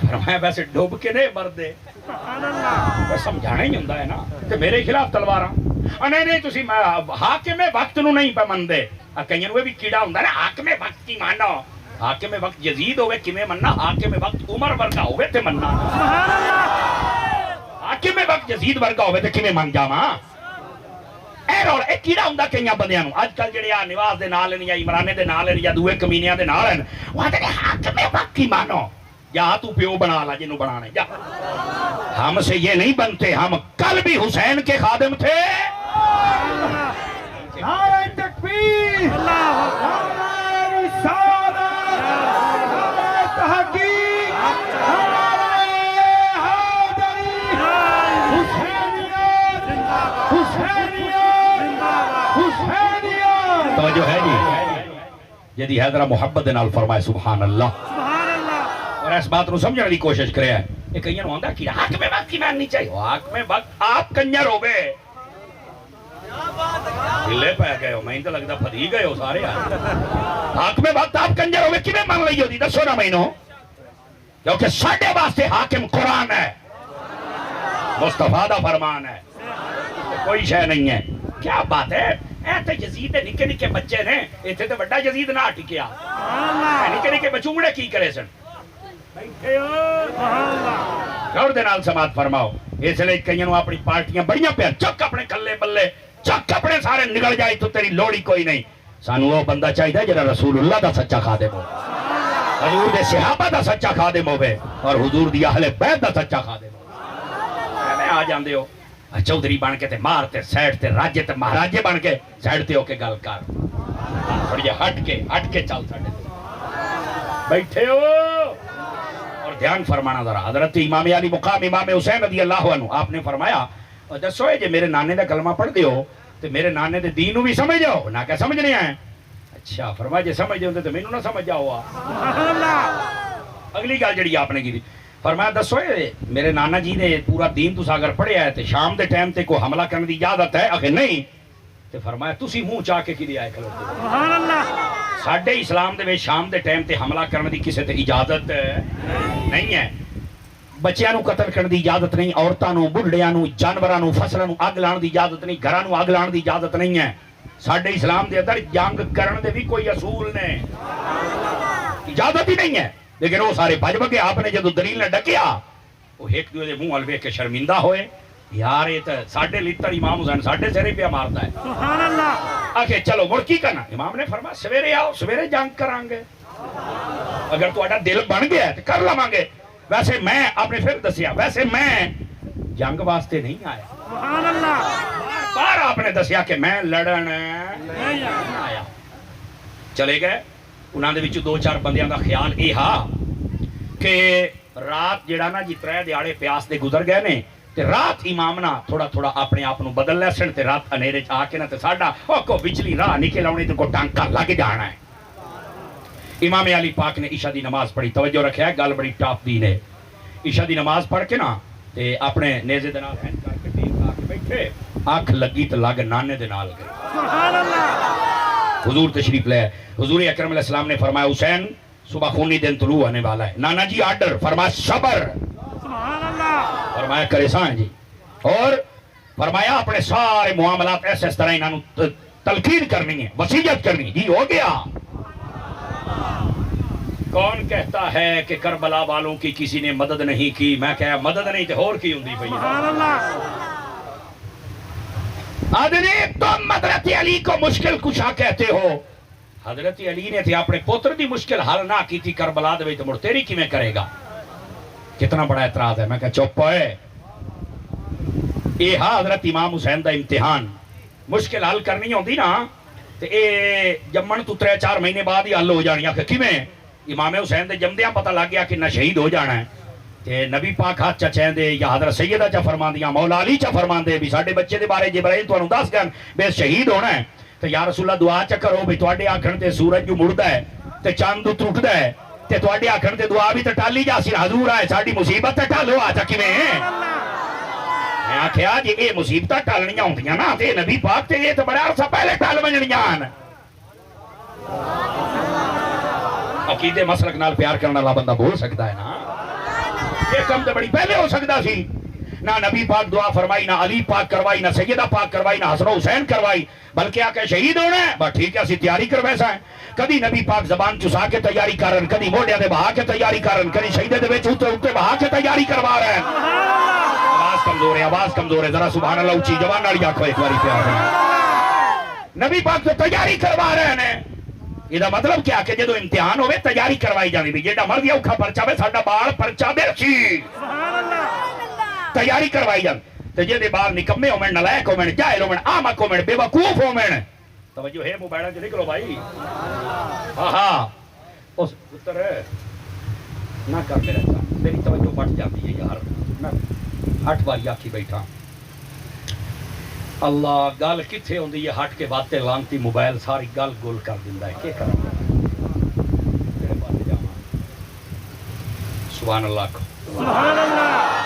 فرمایا ویسے ڈوب کے نہیں مردے سبحان اللہ سمجھانا ہی ہوندا ہے نا کہ میرے خلاف تلواراں نہیں تسی حاکم وقت نو نہیں پہ مندے کئیاں نو بھی کیڑا ہوندا نا حاکم وقت کی مانو حاکم وقت یزید ہوے کیویں مننا حاکم وقت عمر ورگا ہوے تے مننا سبحان اللہ حاکم وقت یزید ورگا ہوے تے کیویں من جاواں اے رول اے کیڑا ہوندا کئیاں بندیاں نو اج کل جڑے آ نواز دے نال ہیں یا عمرانے دے نال ہیں یا دوے کمینیاں دے نال ہیں وہ تے حاکم وقت کی مانو یا تو پیو بنا لا جنوں بنانے جا ہم سے یہ نہیں بنتے ہم کل بھی حسین کے خادم تھے نعرہ تکبیر نعرہ رسالت نعرہ تحقیق نعرہ حیدری حسینیت حسینیت حسینیت توجہ ہے جی جدی حیدرہ محبت دے نال فرمائے سبحان اللہ اور اس بات نو سمجھنے کی کوشش کرے ہے یہ کئیاں نو آندا کہ حق میں وقت کی مان نہیں چاہیے حق میں وقت آپ کنجر ہو گئے ہلے پہ گئے ہو میں تو لگتا پھدی گئے ہو سارے حق میں وقت آپ کنجر ہو گئے کیویں مان لئی ہوتی دسو نا مینوں کیونکہ ساڈے واسطے حاکم قرآن ہے مصطفیٰ دا فرمان ہے کوئی شے نہیں ہے کیا بات ہے اے تے یزید نکے نکے بچے نے ایتھے تے بڑا یزید نہ ٹکیا نکے نکے بچوڑے کی کرے سن اور دے نال سماعت فرماؤ اس لیے کئیاں نو اپنی پارٹیاں بڑیاں پیا چک اپنے کلے بلے چک اپنے سارے نکل جائے تو تیری لوڑی کوئی نہیں سانو وہ بندہ چاہیے جڑا رسول اللہ دا سچا خادم ہو حضور دے صحابہ دا سچا خادم ہوے اور حضور دی اہل بیت دا سچا خادم ہو میں آ جاندے ہو چودھری بن کے تے مار تے سیڈ تے راجے تے مہاراجے بن کے سیڈ تے ہو کے گل کر تھوڑی ہٹ کے چل ساڈے بیٹھے ہو اور دھیان فرمانا ذرا حضرت امام علی مقام امام حسین رضی اللہ عنہ آپ نے فرمایا دسو جے میرے نانے دا کلمہ پڑھ دیو تے میرے نانے دے دین بھی سمجھ جاؤ نہ کہ سمجھنے آئے اچھا فرمایا جے سمجھ دے تو مینوں نہ سمجھ جاؤ اگلی گل جڑی آپ نے کی فرمایا دسو میرے نانا جی نے پورا دین تسا اگر پڑھیا ہے تے شام دے ٹائم تے کوئی حملہ کرنے دی اجازت ہے اگر نہیں تے فرمایا تسی منہ چاہ کے کی آئے کھلوتے سبحان اللہ ساڈے اسلام دے وچ شام دے ٹائم تے حملہ کرنے دی کسے تے اجازت نہیں ہے بچیاں نو قتل کرنے دی اجازت نہیں عورتاں نو بڈھڑیاں نو جانوراں نو فصلاں نو اگ لان دی اجازت نہیں گھراں نو اگ لان دی اجازت نہیں ہے ساڈے اسلام دے اندر جنگ کرن دے بھی کوئی اصول نے اجازت ہی نہیں ہے لیکن وہ سارے بھج بگے آپ نے جدو دلیل نے ڈکیا وہ ایک دوسرے دے منہ ول ویکھ کے شرمندہ ہوئے یار یہ تے ساڈے لتر امام حسین ساڈے سر پہ مارتا ہے سبحان اللہ آکھے چلو مڑ کی کرنا امام نے فرمایا سویرے آؤ سویرے جنگ کران گے اگر تہاڈا دل بن گیا تے کر لواں گے ویسے میں آپ نے پھر دسیا ویسے میں جنگ واسطے نہیں آیا سبحان اللہ بار آپ نے دسیا کہ میں لڑن نہیں آیا چلے گئے انہاں دے وچ دو چار بندیاں دا خیال یہ ہا کہ رات جڑا نا جی 3 دیہاڑے پیاس دے گزر گئے نے تے رات امام نا تھوڑا تھوڑا اپنے آپ نو بدل لے سن تے رات انیرے چ آ کے نا تے ساڈا او کو بجلی راہ نکل آونی تے کو ٹانکا لگ جانا ہے امام علی پاک نے عشاء دی نماز پڑھی توجہ رکھیا ہے گل بڑی ٹاپ دی نے عشاء دی نماز پڑھ کے نا تے اپنے نیزے دے نال ہینڈ کر کے ٹیک لا کے بیٹھے اکھ لگی تے لگ نانے دے نال گئی سبحان اللہ حضور تشریف لے حضور اکرم علیہ السلام نے فرمایا حسین صبح خونی دن طلوع ہونے والا ہے نانا جی آرڈر فرمایا صبر سبحان اللہ فرمایا کریسان جی اور فرمایا اپنے سارے معاملات ایسے اس طرح انہوں تلقین کرنی ہے وصیت کرنی جی ہو گیا کون کہتا ہے کہ کربلا والوں کی کسی نے مدد نہیں کی میں کہا مدد نہیں تھے اور کی ہوندی بھئی سبحان اللہ آدھنے تم حضرت علی کو مشکل کشا کہتے ہو حضرت علی نے تھے اپنے پوتر دی مشکل حل نہ کی تھی کربلا دے تو مڑ تیری کی میں کرے گا کتنا بڑا اعتراض ہے میں کہا چپ ہے یہ ہاں حضرت امام حسین دا امتحان مشکل حل کرنی ہوندی نا تے اے جمن تو 3-4 مہینے بعد ہی حل ہو جانی ہے کہ میں امام حسین دے جمدیاں پتہ لگ گیا کہ نہ شہید ہو جانا ہے تے نبی پاک ہاتھ چا چین دے یا حضرت سیدہ چا فرمان دیا مولا علی چا فرمان دے بھی ساڑھے بچے دے بارے جبرائیل تو انہوں دس گئن بے شہید ہونا ہے تے یا رسول اللہ دعا چا کرو بھی توڑے آکھن تے سورج جو مڑدا ہے تے چاند ٹوٹ دا ہے تے توڑے آکھن تے دعا بھی تے ٹالی جا سی حضور آئے ساڑھی مصیبت تے ٹالو آجا کی میں میں آکھیا جی اے مصیبتہ ٹالنیاں ہوندیاں نا تے نبی پاک تے یہ تے بڑا عرصہ پہلے ٹال بنجنیاں عقیدے مسلک نال پیار کرنا اللہ بندہ بول سکتا ہے نا یہ کم تے بڑی پہلے ہو سکتا سی نہ نبی پاک دعا فرمائی نہ علی پاک کروائی نہ سیدہ پاک کروائی نہ حسن و حسین کروائی بلکہ آکے شہید ہونا ہے بس ٹھیک ہے اسی تیاری کر ویسا ہے کدی نبی پاک زبان چسا کے تیاری کرن کدی موڑیا دے بہا کے تیاری کرن کدی شہیدے دے بیچ ہوتے بہا کے تیاری کروا رہے ہیں آواز کمزور ہے ذرا سبحان اللہ اچھی جوان نالی آکھو ایک باری پیار ہے نبی پاک تو تیاری کروا رہے ہیں. یہ مطلب کیا کہ جدو امتحان ہوئے تیاری کروائی جانی بھی جیڑا مرضی اوکھا پرچا وے ساڈا بال پرچا دے سی تیاری کروائی جان. تے جے دے بال نکمے ہومن نالائق ہومن جاہل ہومن احمق ہومن بے وقوف ہومن توجہ ہے موبائل چ نکلو بھائی. ہاں ہاں اس پتر نہ کر میرا ساتھ میری توجہ بٹ جاتی ہے یار. میں 8 بار آکھی بیٹھا اللہ گل کتنے ہوندی ہے ہٹ کے باتیں لانتی موبائل ساری گل گول کر دیندا ہے. کیا کراں سبحان اللہ کو سبحان اللہ.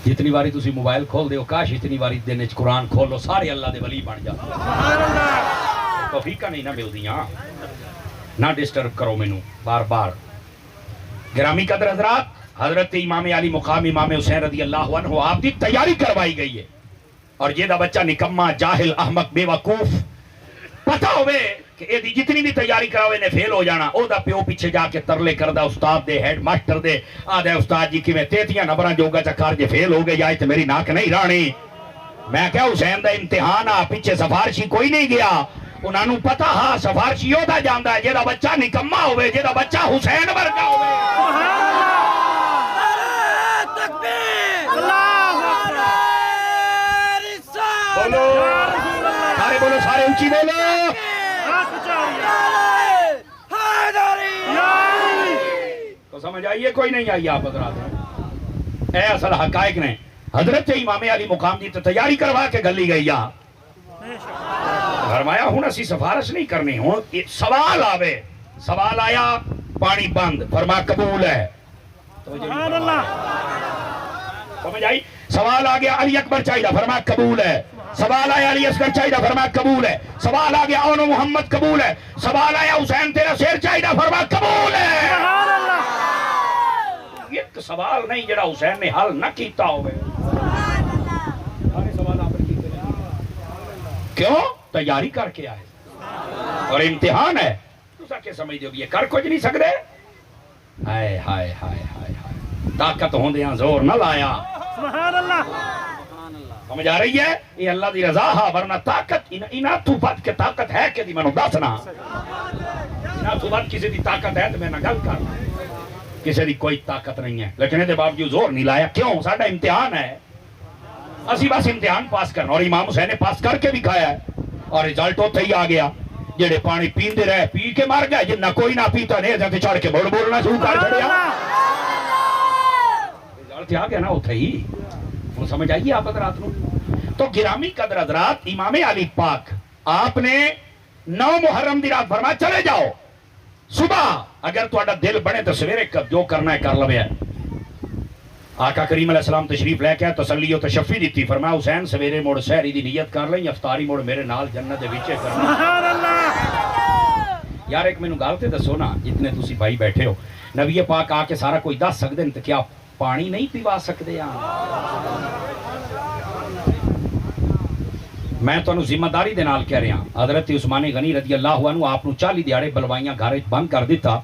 جتنی باری تسی موبائل کھول دیو کاش اتنی باری دن وچ قرآن کھولو سارے اللہ دے ولی بن جاؤ. سبحان اللہ. توفیقاں نہیں نہ ملدیاں. نہ ڈسٹرب کرو مینوں بار بار. گرامی قدر حضرات حضرت امام علی مقام امام حسین رضی اللہ عنہ آپ کی تیاری کروائی گئی ہے. اور یہ دا بچہ نکما جاہل احمق بے وقوف پتہ ہوئے کہ اے دی جتنی بھی تیاری کراوے نے فیل ہو جانا او دا پیو پیچھے جا کے ترلے کردہ استاد دے ہیڈ ماسٹر دے آدھے استاد جی کی میں تیتیاں نبران جوگا چکار جے فیل ہو گئے جائے تو میری ناک نہیں رانی. میں کیا حسین دا امتحان آ پیچھے سفارشی کوئی نہیں گیا. انہاں نو پتہ ہاں سفارشی ہو دا جاندہ ہے جیدہ بچہ نکما ہوئے جیدہ بچہ حسین ورگا ہوئے. بولو سارے بولو سارے اونچی بولو. تو سمجھ آئیے کوئی نہیں آئی آپ حضرات. اے اصل حقائق نے حضرت امام علی مقام دی تو تیاری کروا کے گلی گئی یا فرمایا ہوں اسی سفارش نہیں کرنی ہوں سوال آوے. سوال آیا پانی بند فرما قبول ہے. سبحان اللہ. سمجھ آئی. سوال آ گیا علی اکبر چاہیدہ فرما قبول ہے. سوال آیا علی اصغر چاہیدہ فرما قبول ہے. سوال آ گیا اونو محمد قبول ہے. سوال آیا حسین تیرا شیر چاہیدہ فرما قبول ہے. سبحان اللہ. ایک سوال نہیں جڑا حسین نے حل نہ کیتا ہوئے. سارے سوال آپ نے کیتے ہیں. کیوں تیاری کر کے آئے اور امتحان ہے. تو سا کے سمجھ دیو یہ کر کچھ نہیں سکتے. ہائے ہائے ہائے ہائے ہائے طاقت ہوندیاں زور نہ لایا. سبحان اللہ. سمجھ آ رہی ہے. یہ اللہ دی رضا ہا ورنہ طاقت انہاں تو بات کے طاقت ہے کہ دی منو دسنا. انہاں تو بات کسی دی طاقت ہے تو میں نہ گل کر. کسی دی کوئی طاقت نہیں ہے لیکن دے باوجود زور نہیں لایا. کیوں ساڈا امتحان ہے. اسی بس امتحان پاس کرنا اور امام حسین نے پاس کر کے دکھایا ہے اور رزلٹ اوتھے ہی آ گیا. جڑے پانی پیندے رہے پی کے مر گئے جنہ کوئی نہ پیتا نہیں تے چڑھ کے بول بولنا شروع کر چھڑیا. رزلٹ آ گیا نا اوتھے ہی. سمجھ آئیے آپ حضرات نو. تو گرامی قدر حضرات امام علی پاک آپ نے 9 محرم دی رات فرمایا چلے جاؤ صبح اگر تہاڈا دل بنے تو سویرے جو کرنا ہے کر لوے. آقا کریم علیہ السلام تشریف لے کے تسلی و تشفی دیتی. فرمایا حسین سویرے مڑ سحری دی نیت کر لیں افطاری مڑ میرے نال جنت دے وچے کرنا. سبحان اللہ. یار ایک مینوں گل تے دسو نا جتنے تسی بھائی بیٹھے ہو نبی پاک آ کے سارا کوئی دس سکدے نے تے کیا پانی نہیں پیوا سکدے ہاں. میں تو ذمہ داری دے نال کہہ رہا ہوں. حضرت عثمان غنی رضی اللہ عنہ آپ 40 دیہڑے بلوائیاں گھر بند کر دیتا.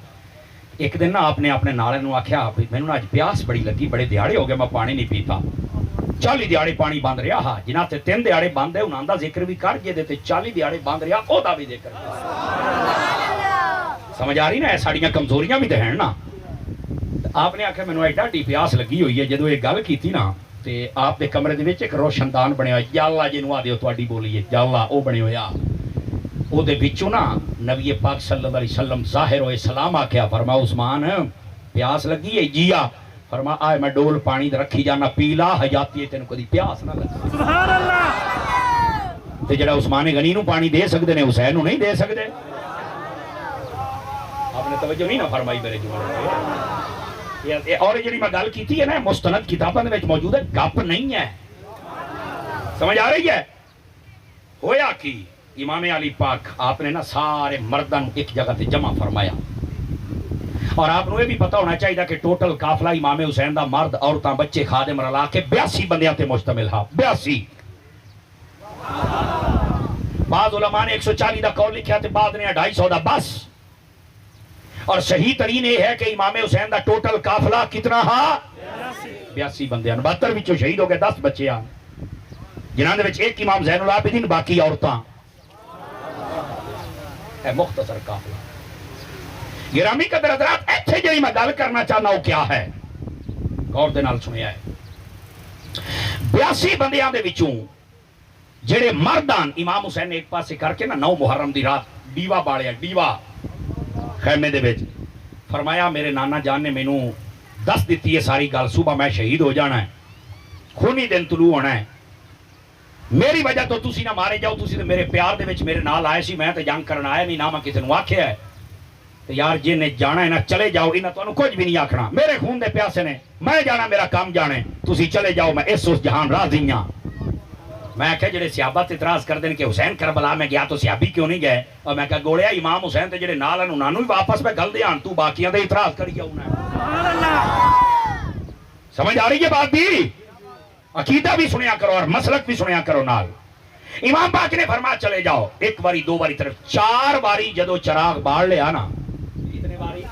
ایک دن نا آپ نے اپنے نالے نو آکھیا مینوں اج پیاس بڑی لگی بڑے دیہڑے ہو گئے میں پانی نہیں پیتا. 40 دیہڑے پانی بند رہا. ہاں جنہاں تے 3 دیہڑے بند ہے انہاں دا ذکر بھی کر جے تے 40 دیہڑے بند رہا او دا بھی ذکر کر. سمجھ آ رہی نا ساڑیاں کمزوریاں بھی تے ہیں نا. آپ نے آکھیا مینوں ایڈا ڈی پیاس لگی ہوئی ہے. جدوں یہ گل کیتی نا تے آپ دے کمرے دے وچ ایک روشن دان بنیا ہویا یا اللہ جنوں آدیو تہاڈی بولی ہے یا اللہ او بنے ہویا. او دے وچوں نا نبی پاک صلی اللہ علیہ وسلم ظاہر ہوئے سلام آکھیا. فرمایا عثمان پیاس لگی ہے جیا. فرما آئے میں ڈول پانی دے رکھی جانا پی لا حیاتی ہے تینوں کدی پیاس نہ لگے. سبحان اللہ. تے جڑا عثمان غنی نو پانی دے سکدے نے حسین نو نہیں دے سکدے. آپ نے توجہ نہیں نہ فرمائی میرے جملے. اور جڑی میں گل کیتی ہے نا مستند کتاباں دے وچ موجود ہے گپ نہیں ہے. سمجھ آ رہی ہے. ہویا کی امام علی پاک آپ نے نا سارے مرداں ایک جگہ تے جمع فرمایا. اور آپ کو یہ بھی پتہ ہونا چاہیے کہ ٹوٹل قافلہ امام حسین دا مرد عورتاں بچے خادم رلا کے 82 بندیاں تے مشتمل ہا. 82. بعض علماء نے 140 دا قول لکھیا تے بعض نے 250 دا بس. اور صحیح ترین یہ ہے کہ امام حسین دا ٹوٹل قافلہ کتنا ہا 82 بندیاں. 72 وچوں شہید ہو گئے 10 بچے آ. جنہاں دے وچ ایک امام زین العابدین باقی عورتاں ہے مختصر قافلہ گرامی قدر حضرات ایتھے جڑی میں گل کرنا چاہنا وہ کیا ہے غور دے نال سنیا ہے 82 بندیاں دے وچوں جڑے مردان امام حسین نے ایک پاسے کر کے نا 9 محرم دی رات ڈیوا باڑیا ڈیوا خیمے دے وچ فرمایا میرے نانا جان نے مینوں دس دیتی ہے ساری گل صبح میں شہید ہو جانا ہے خونی دن طلوع ہونا ہے میری وجہ تو تسی نہ مارے جاؤ تسی تو میرے پیار دے وچ میرے نال آئے سی میں تو جنگ کرنا آیا نہیں نہ میں کسی نوں آکھیا ہے تو یار جی نے جانا ہے نا چلے جاؤ انہاں تانوں کچھ بھی نہیں آکھنا میرے خون دے پیاسے نے میں جانا میرا کام جانے تسی چلے جاؤ میں اس جہان راضی ہاں میں کہا جڑے صحابہ اعتراض کر دیں کہ حسین کربلا میں گیا تو صحابی کیوں نہیں گئے اور میں کہا گوڑیا امام حسین تے جڑے نال انہاں نوں واپس میں گل دیاں تو باقیاں دے اعتراض کری جاؤں سبحان اللہ سمجھ آ رہی ہے بات بھی عقیدہ بھی سنیا کرو اور مسلک بھی سنیا کرو نال امام پاک نے فرمایا چلے جاؤ ایک باری دو باری طرف 4 باری جدو چراغ باڑ لیا نا کتنے باری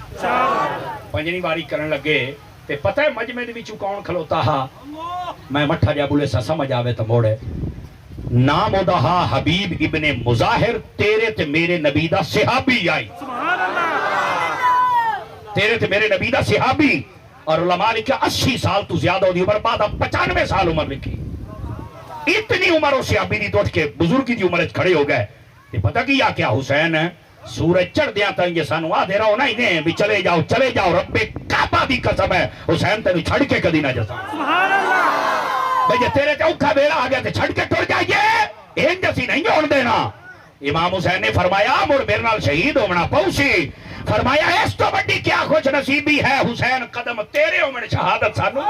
5 باری کرن لگے تے پتہ ہے مجمع دے وچوں کون کھلوتا ہا میں مٹھا جا بولے سا سمجھ آوے تو موڑے نام او دا ہا حبیب ابن مظاہر تیرے تے میرے نبی دا صحابی آئی سبحان اللہ تیرے تے میرے نبی دا صحابی اور علماء لکھا 80 سال تو زیادہ ہو دی عمر بعد 95 سال عمر لکھی اتنی عمر ہو صحابی نہیں تو اٹھ کے بزرگی دی عمر کھڑے ہو گئے تے پتہ کیا کیا حسین سورج چڑھ دیا تا یہ سانو آ دے رہا ہونا ہی نہیں بھی چلے جاؤ رب کعبہ دی قسم ہے حسین تینو چھڑ کے کدی نہ جسا سبحان اللہ بھئی جے تیرے تے اوکھا بیڑا آ گیا تے چھڑ کے ٹر جائیے این جیسی نہیں ہونے دینا امام حسین نے فرمایا مڑ میرے نال شہید ہونا پوسی فرمایا اس تو بڑی کیا خوش نصیبی ہے حسین قدم تیرے عمر شہادت سانو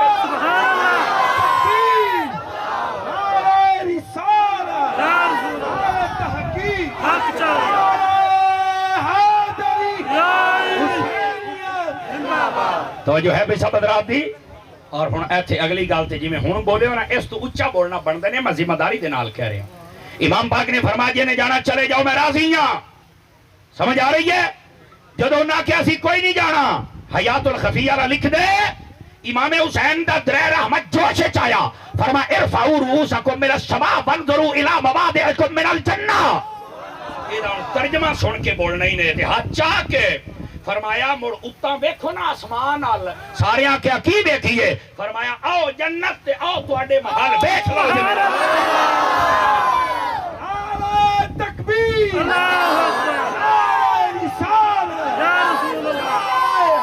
حق چاہیے توجہ ہے بے سب حضرات دی اور ہن ایتھے اگلی گل تے جویں ہن بولے ہو نا اس تو اونچا بولنا بندا نے میں ذمہ داری دے نال کہہ رہا ہوں امام پاک نے فرمایا جی نے جانا چلے جاؤ میں راضی ہاں سمجھ آ رہی ہے جدو نہ کیا سی کوئی نہیں جانا حیات الخفیہ را لکھ دے امام حسین دا در رحمت جوش چایا فرما ارفعوا رؤوسکم من السماء وانظروا الی مبادئکم من الجنہ یہ ترجمہ سن کے بولنا ہی نہیں تھے ہاتھ چاہ کے فرمایا مڑ اتاں ویکھو نا آسمان آل سارے آنکھیں کی دیکھئے فرمایا آؤ جنت تے آؤ تو اڈے محل بیٹھ لو جنت تکبیر اللہ اکبر رسالت یا رسول اللہ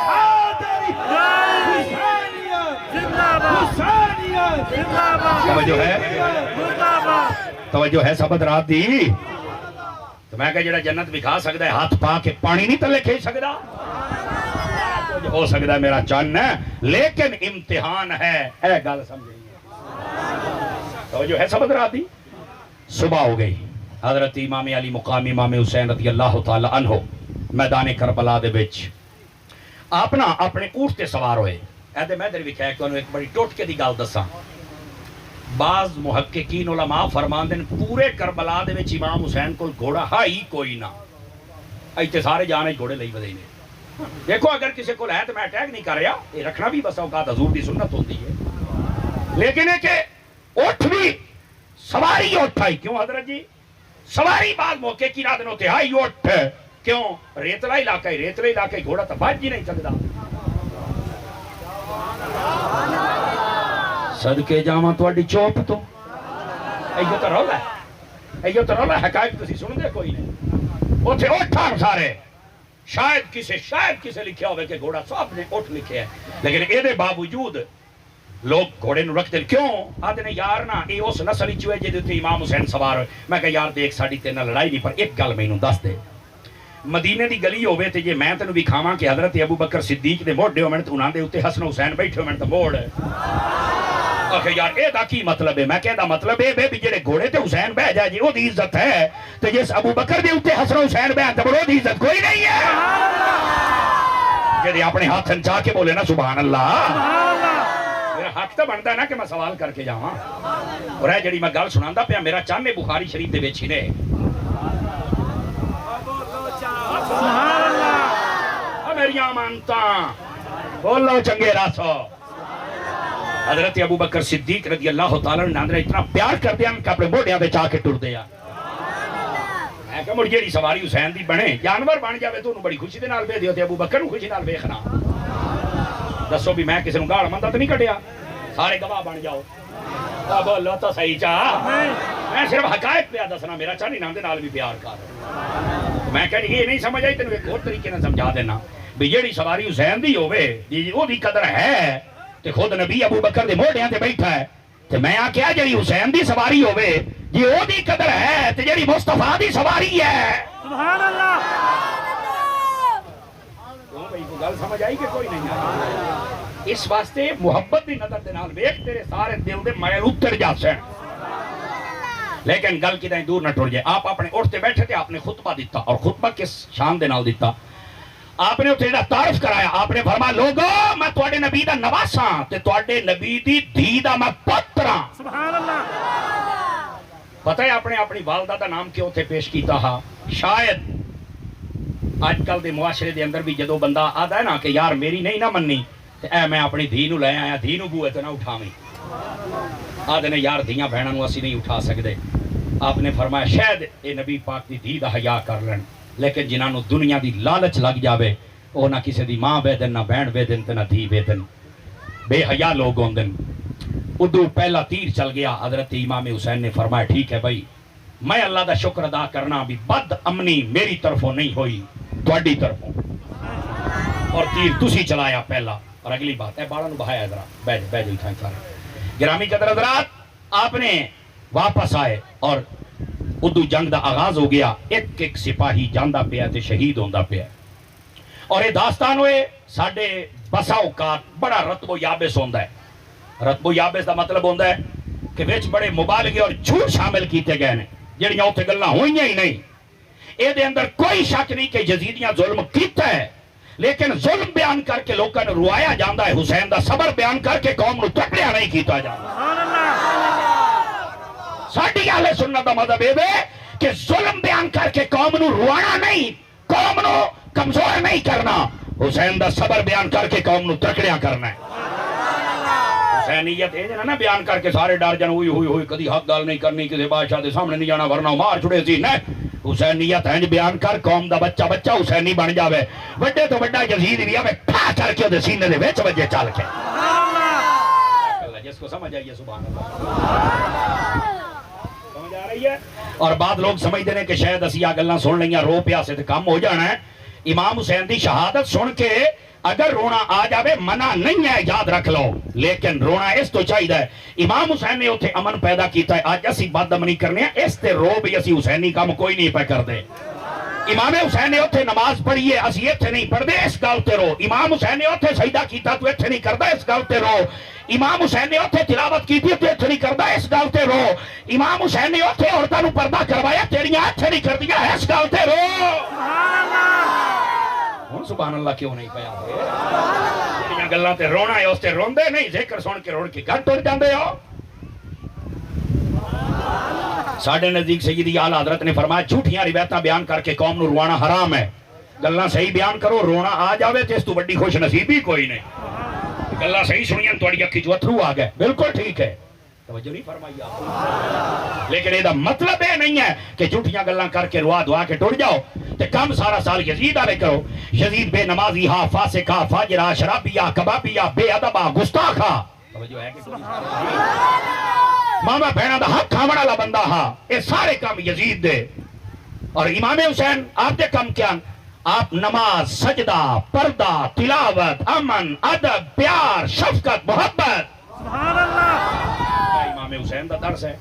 حیدری حسینیت زندہ باد حسینیت زندہ باد توجہ ہے زندہ باد توجہ ہے سب حضرات دی تو میں کہا جڑا جنت بھی کھا سکتا ہے ہاتھ پا کے پانی نہیں تلے کھے سکتا ہو سکتا ہے میرا چن ہے لیکن امتحان ہے اے گل سمجھیں توجہ ہے سب حضرات دی صبح ہو گئی حضرت امام علی مقام امام حسین رضی اللہ تعالی عنہ میدان کربلا دے وچ اپنا اپنے اونٹ تے سوار ہوئے ایدے میں در وکھایا کہ انہوں ایک بڑی ٹوٹ کے دی گل دساں بعض محققین علماء فرمان دن پورے کربلا دے وچ امام حسین کو گھوڑا ہائی کوئی نہ ایتے سارے جانے گھوڑے لئی بدے نے دیکھو اگر کسی کو ہے تو میں اٹیک نہیں کر رہا یہ رکھنا بھی بس اوقات حضور دی سنت ہوتی ہے لیکن ہے کہ اٹھ بھی سواری اٹھ آئی کیوں حضرت جی سواری بعض موقع کی رات ہوتے ہائی اٹھ کیوں ریتلا علاقہ گھوڑا تو بج ہی نہیں سکتا صدقے جاواں تواڈی چوپ تو ایو تو رولا ہے حقائق تسی سن دے کوئی نہیں اوتھے اٹھان سارے شاید کسے لکھیا ہوئے کہ گھوڑا سب نے اٹھ لکھے ہے لیکن اے دے باوجود لوگ گھوڑے نو رکھ دے کیوں آدھے نے یار نا اے اس نسل چوئے جے دے امام حسین سوار ہوئے میں کہا یار دیکھ ساڑی تینا لڑائی نہیں پر ایک گل میں انہوں دس دے مدینے دی گلی ہوئے تھے جے میں تینوں بھی کھاواں کہ حضرت ابو بکر صدیق دے موڑ دے ہو میں تو انہاں دے اتے حسن حسین بیٹھے ہو میں تو موڑ ہے آخر یار اے دا کی مطلب ہے میں کہہ دا مطلب ہے بھی جڑے گھوڑے تے حسین بہ جائے جی وہ دی عزت ہے تو جس ابو بکر دے اتے حسن حسین بہ تو بڑو دی عزت کوئی نہیں ہے جڑے اپنے ہاتھ چاہ کے بولے نا سبحان اللہ میرا حق تو بنتا ہے نا کہ میں سوال کر کے جاواں اور اے جڑی میں گل سناندا پیا میرا چانے بخاری شریف دے وچ ہی نے سبحان اللہ میری امانتاں بولو چنگے راسو حضرت ابو بکر صدیق رضی اللہ تعالیٰ عنہ اتنا پیار کرتے ہیں کہ اپنے موڈیاں تے چاہ کے ٹردے ہیں. میں کہ مڑ جیڑی سواری حسین دی بنے جانور بن جاوے تو انہوں بڑی خوشی دے نال بے دیو تے ابو بکر نوں خوشی نال ویکھنا. دسو بھی میں کسی نوں گال مندہ تو نہیں کٹیا؟ سارے گواہ بن جاؤ. بولو تو صحیح چاہ. میں صرف حقائق پہ دسنا میرا چاہ نام دے نال بھی پیار کر. میں کہہ یہ نہیں سمجھ آئی تینوں ایک اور طریقے نال سمجھا دینا بھی جیڑی سواری حسین دی ہوے جی وہ دی قدر ہے تے خود نبی ابو بکر دے موڈیاں تے بیٹھا ہے تے میں آکھیا جیڑی حسین دی سواری ہوے جی او دی قدر ہے تے جیڑی مصطفیٰ دی سواری ہے. سبحان اللہ. کیوں بھائی کوئی گل سمجھ آئی کہ کوئی نہیں آئی؟ اس واسطے محبت دی نظر دے نال ویکھ تیرے سارے دل دے میل اتر جاسن. لیکن گل کدیں دور نہ ٹر جائے. آپ اپنے اٹھتے بیٹھے تھے آپ نے خطبہ دیتا اور خطبہ کس شان دے نال دیتا؟ آپ نے اتنے جڑا تعارف کرایا آپ نے فرمایا لوگو میں تواڈے نبی دا نواساں تے تواڈے نبی دی دھی دا میں پتراں. سبحان اللہ. پتہ ہے آپ نے اپنی والدہ دا نام کیوں تھے پیش کیتا ہا؟ شاید آج کل دے معاشرے دے اندر بھی جدو بندہ آتا ہے نا کہ یار میری نہیں نہ مننی تے اے میں اپنی دھی نو لے آیا دھی نو بوئے تے نہ اٹھاویں. آدھے نے یار دھیاں بہناں نو اسی نہیں اٹھا سکدے. آپ نے فرمایا شاید اے نبی پاک دی دھی دا حیا کر لین لیکن جنہاں نو دنیا دی لالچ لگ جاوے او نہ کسی دی ماں بے دن نہ بہن بے دن تے نہ دھی بے دن بے حیا لوگ ہوندن. ادو پہلا تیر چل گیا. حضرت امام حسین نے فرمایا ٹھیک ہے بھائی میں اللہ دا شکر ادا کرنا بھی بد امنی میری طرفوں نہیں ہوئی تواڈی طرفوں اور تیر تسی چلایا پہلا. اور اگلی بات ہے باڑوں بہایا ذرا بیٹھ جائیں سارے. گرامی قدر حضرات آپ نے واپس آئے اور ادو جنگ دا آغاز ہو گیا. ایک ایک سپاہی جاندہ پیا تے شہید ہوندہ پیا. اور یہ داستان ہوئے ساڑھے بسا اوقات بڑا رتب و یابس ہوندہ ہے. رتب و یابس دا مطلب ہوندہ ہے کہ ویچ بڑے مبالغے اور جھوٹ شامل کیتے گئے ہیں جڑیاں اوتھے گلاں ہوئیاں ہی نہیں. اے دے اندر کوئی شک نہیں کہ یزیدیاں ظلم کیتا ہے لیکن ظلم بیان کر کے لوگوں نے روایا جاندہ ہے. حسین دا صبر بیان کر کے قوم نو تکڑیا نہیں کیتا جاندہ. ساڑھی اہل سنت دا مذہب ہے کہ ظلم بیان کر کے قوم نو روانا نہیں قوم نو کمزور نہیں کرنا. حسین دا صبر بیان کر کے قوم نو تکڑیا کرنا ہے. حسینیت ہے نا بیان کر کے سارے ڈر جان ہوئی کدی حق گال نہیں کرنی کسی بادشاہ دے سامنے نہیں جانا ورنہ مار چھڑے سی نہ. حسینیت ہے بیان کر قوم دا بچہ حسینی بن جاوے. وڈے تو وڈا یزید بھی آوے کھا کر کے دے سینے دے وچ وجے چل کے. اللہ جس کو سمجھ آئیے سبحان اللہ. سمجھ آ رہی ہے؟ اور بعد لوگ سمجھتے ہیں کہ شاید اسی آ گلاں سن لیاں رو پیا سے تے کم ہو جانا ہے. امام حسین دی شہادت سن کے اگر رونا آ جاوے منع نہیں ہے یاد رکھ لو لیکن رونا اس تو چاہیے ہے. امام حسین نے اتھے امن پیدا کیتا ہے. آج اسی بد امنی کرنے ہیں اس تے رو بھی اسی حسینی کام کوئی نہیں پہ کر دے. امام حسین نے اتھے نماز پڑھی ہے اسی اتھے نہیں پڑھ دے اس گل تے رو. امام حسین نے اتھے سجدہ کیتا تو اتھے نہیں کردا اس گل تے رو. امام حسین نے اتھے تلاوت کیتی تو اتھے نہیں کردا اس گل تے رو. امام حسین نے اتھے عورتاں نو پردہ کروایا تیریاں اتھے نہیں کردیاں اس گل تے رو. ہن سبحان اللہ کیوں نہیں پیا جڑیاں گلاں تے رونا ہے اس تے روندے نہیں ذکر سن کے روڑ کے گھر ٹر جاندے ہو. ساڈے نزدیک سیدی اعلی حضرت نے فرمایا جھوٹیاں روایتاں بیان کر کے قوم نو روانا حرام ہے. گلاں صحیح بیان کرو رونا آ جاوے تے اس تو بڑی خوش نصیبی کوئی نہیں. گلاں صحیح سنیاں تواڈی اکھی چ اتھرو آ گئے بالکل ٹھیک ہے توجہ نہیں فرمائی آپ. لیکن یہ مطلب یہ نہیں ہے کہ جھوٹیاں گلاں کر کے روا دعا کے ٹر جاؤ تے کم سارا سال یزید والے کرو. یزید بے نمازی ہا فاسقہ فاجرہ شرابیہ کبابیہ بے ادبہ گستاخا. توجہ ہے کہ ماما بہنا دا حق کھاون والا بندہ ہا. یہ سارے کام یزید دے. اور امام حسین آپ دے کم کیا آپ نماز سجدہ پردہ تلاوت امن ادب پیار شفقت محبت. سبحان اللہ. امام حسین دا درس ہے.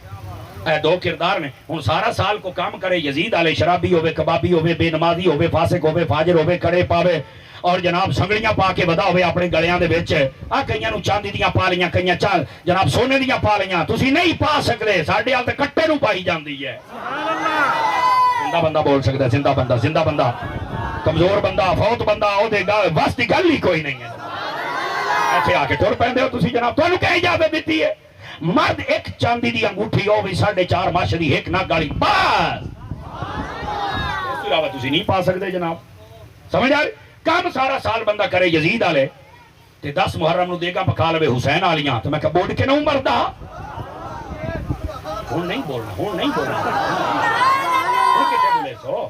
اے دو کردار نے ہن سارا سال کو کام کرے یزید علیہ شرابی ہوئے کبابی ہوئے بے نمازی ہوئے فاسق ہوئے فاجر ہوئے کڑے پاوے اور جناب سنگڑیاں پا کے ودا ہوئے اپنے گلیاں دے وچ. آ کئیاں نو چاندی دیاں پا لیاں کئیاں چال جناب سونے دیاں پا لیاں. تسی نہیں پا سکدے ساڈے ال تے کٹے نو پائی جاندی ہے. زندہ بندہ بول سکدا ہے زندہ بندہ کمزور بندہ فوت بندہ او دے گا بس دی گل ہی کوئی نہیں ہے. ایتھے آ کے ٹر پیندے ہو تسی جناب تانوں کہیں اجازت دتی ہے. مرد ایک چاندی دی انگوٹھی ہو بھی 4.5 ماش دی ایک نہ گالی بس اس علاوہ تسی نہیں پا سکدے جناب. سمجھ آئے؟ کام سارا سال بندہ کرے یزید والے تے 10 محرم نو دیگا پکا لوے حسین والیاں تو میں کہ بوڑھ کے نہ مردا ہوں نہیں بولنا ہوں کتے بولے سو